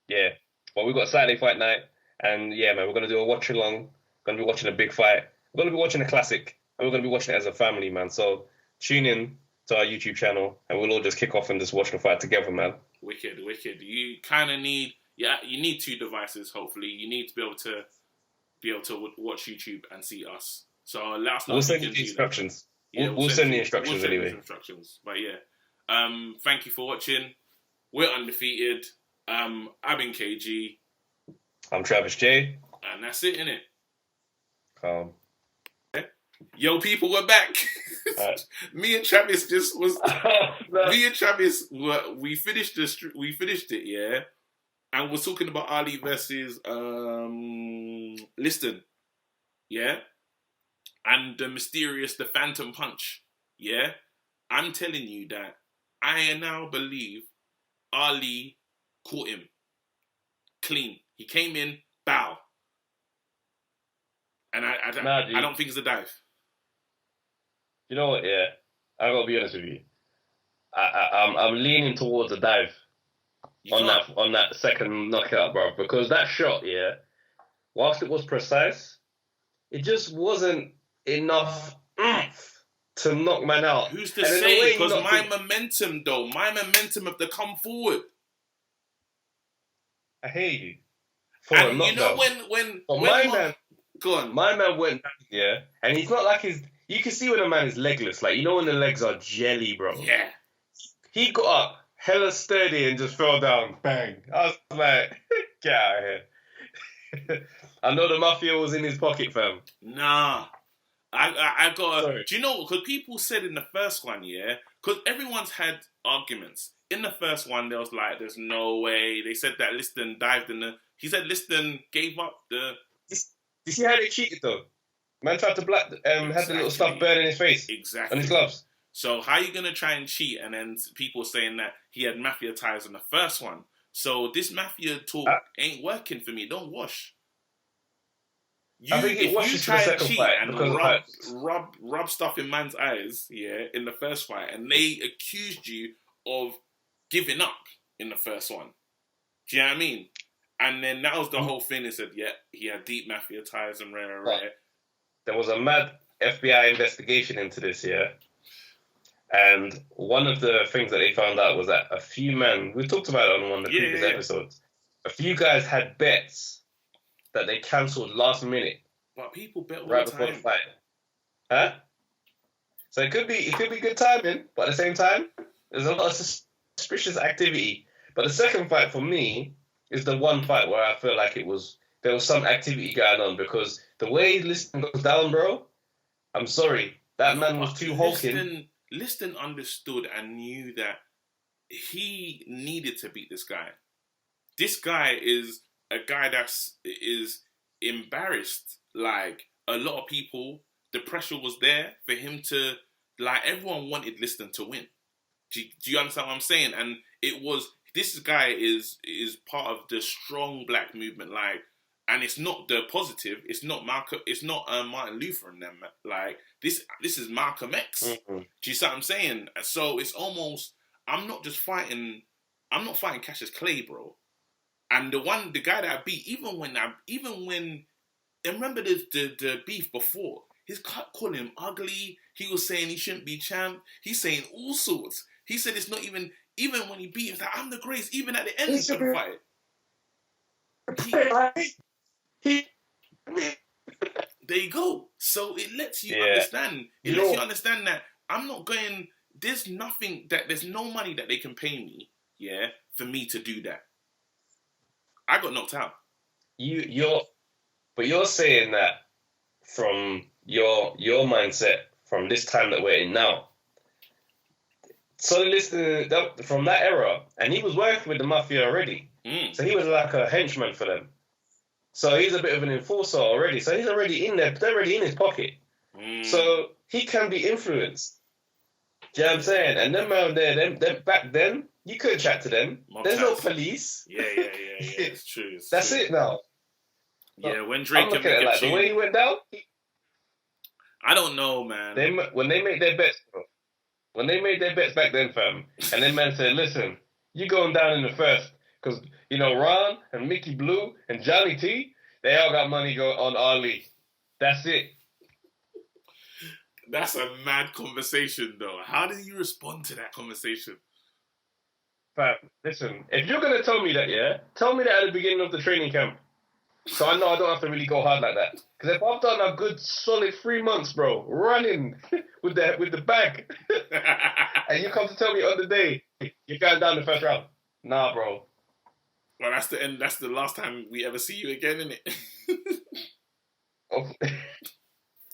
Yeah. Well, we've got Saturday fight night. And yeah, man, we're going to do a watch along. We're going to be watching a big fight. We're going to be watching a classic. And we're going to be watching it as a family, man. So tune in to our YouTube channel and we'll all just kick off and just watch the fight together, man. Wicked. You kind of need, you need 2 devices, hopefully. You need to be able to watch YouTube and see us. So let us know. We'll send you the instructions. Yeah, we'll send the instructions anyway. But yeah, thank you for watching. We're Undefeated. I've been KG. I'm Travis J. And that's it, innit? Yo, people, we're back. Right. Me and Travis we finished it, yeah. And we're talking about Ali versus Liston, yeah. And the Phantom Punch, yeah. I'm telling you that I now believe Ali caught him clean. He came in, bow. And I don't think it's a dive. You know what? Yeah, I gotta be honest with you. I'm leaning towards a dive on that second knockout, bro. Because that shot, yeah, whilst it was precise, it just wasn't enough to knock man out. Who's to say? Because my momentum of the come forward. I hear you. And you know when my man, go on. My man went back, yeah, and he's not like you can see when a man is legless, like, you know when the legs are jelly, bro. Yeah. He got up, hella sturdy, and just fell down. Bang. I was like, get out of here. I know the mafia was in his pocket, fam. Nah. I got... Do you know, because people said in the first one, yeah, because everyone's had arguments. In the first one, there was like, there's no way. They said that Liston dived in the... He said Liston gave up the... Did you see how they cheated, though? Man tried to had the little stuff burning his face. Exactly. On his gloves. So how are you going to try and cheat? And then people saying that he had mafia ties in the first one. So this mafia talk ain't working for me. Don't wash. I think it washes for the second fight and rub stuff in man's eyes, yeah, in the first fight, and they accused you of giving up in the first one. Do you know what I mean? And then that was the whole thing. They said, yeah, he had deep mafia ties and rare. There was a mad FBI investigation into this, yeah. And one of the things that they found out was that a few men, we talked about it on one of the previous episodes, a few guys had bets that they cancelled last minute. But people bet all right the before time. the fight. Huh? So it could be good timing, but at the same time, there's a lot of suspicious activity. But the second fight for me is the one fight where I feel like there was some activity going on, because the way Liston goes down, bro, I'm sorry, that man was too hulking. Liston understood and knew that he needed to beat this guy. This guy is a guy is embarrassed. Like, a lot of people, the pressure was there for him to, like, everyone wanted Liston to win. Do you understand what I'm saying? And this guy is part of the strong black movement, like, and it's not the positive. It's not Martin Luther and them. Like, this is Malcolm X. Mm-hmm. Do you see what I'm saying? So it's almost, I'm not fighting Cassius Clay, bro. And the guy that I beat, even when and remember the beef before, he's calling him ugly. He was saying he shouldn't be champ. He's saying all sorts. He said it's not even when he beat him, like, I'm the greatest, even at the end of the fight. There you go. So it lets you understand. It lets you understand that I'm not going. There's no money that they can pay me, yeah, for me to do that. I got knocked out. But you're saying that from your mindset from this time that we're in now. So listen, from that era, and he was working with the mafia already. So he was like a henchman for them. So he's a bit of an enforcer already. So he's already in there. They're already in his pocket. So he can be influenced. Do you know what I'm saying? And them around there, them back then, you couldn't chat to them. There's no police. Yeah. It's true. That's it now. Yeah, when Drake I'm looking at it like the way he went down. I don't know, man. When they made their bets, bro, when they made their bets back then, fam, and then man said, "Listen, you going down in the first, because you know Ron and Mickey Blue and Johnny T, they all got money on Ali. That's it." That's a mad conversation, though. How did you respond to that conversation? Fam, listen, if you're gonna tell me that, yeah, tell me that at the beginning of the training camp, so I know I don't have to really go hard like that. Because if I've done a good solid 3 months, bro, running with the bag, and you come to tell me on the day you're going down the first round, nah, bro. Well, that's the end. That's the last time we ever see you again, innit?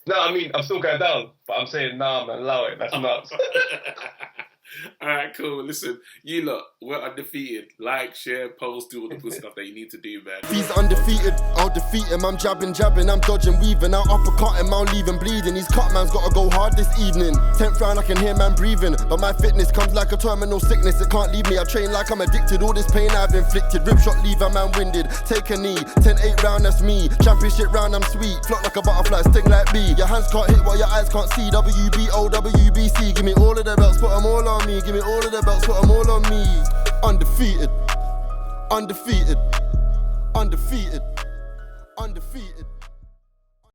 No, I mean, I'm still going down, but I'm saying, nah, man, allow it. That's nuts. All right, cool. Listen, you lot, we're undefeated. Like, share, post, do all the good stuff that you need to do, man. If he's undefeated, I'll defeat him. I'm jabbing, I'm dodging, weaving. I'll uppercut him, I'll leave him bleeding. He's cut, man's gotta go hard this evening. 10th round, I can hear man breathing. But my fitness comes like a terminal sickness. It can't leave me. I train like I'm addicted. All this pain I've inflicted. Rib shot, leave a man winded. Take a knee. 10-8 round, that's me. Championship round, I'm sweet. Float like a butterfly, sting like bee. Your hands can't hit what your eyes can't see. WBO, WBC. Give me all of the belts, put them all on me. Give me all of the belts, put them all on me. Undefeated, undefeated, undefeated, undefeated.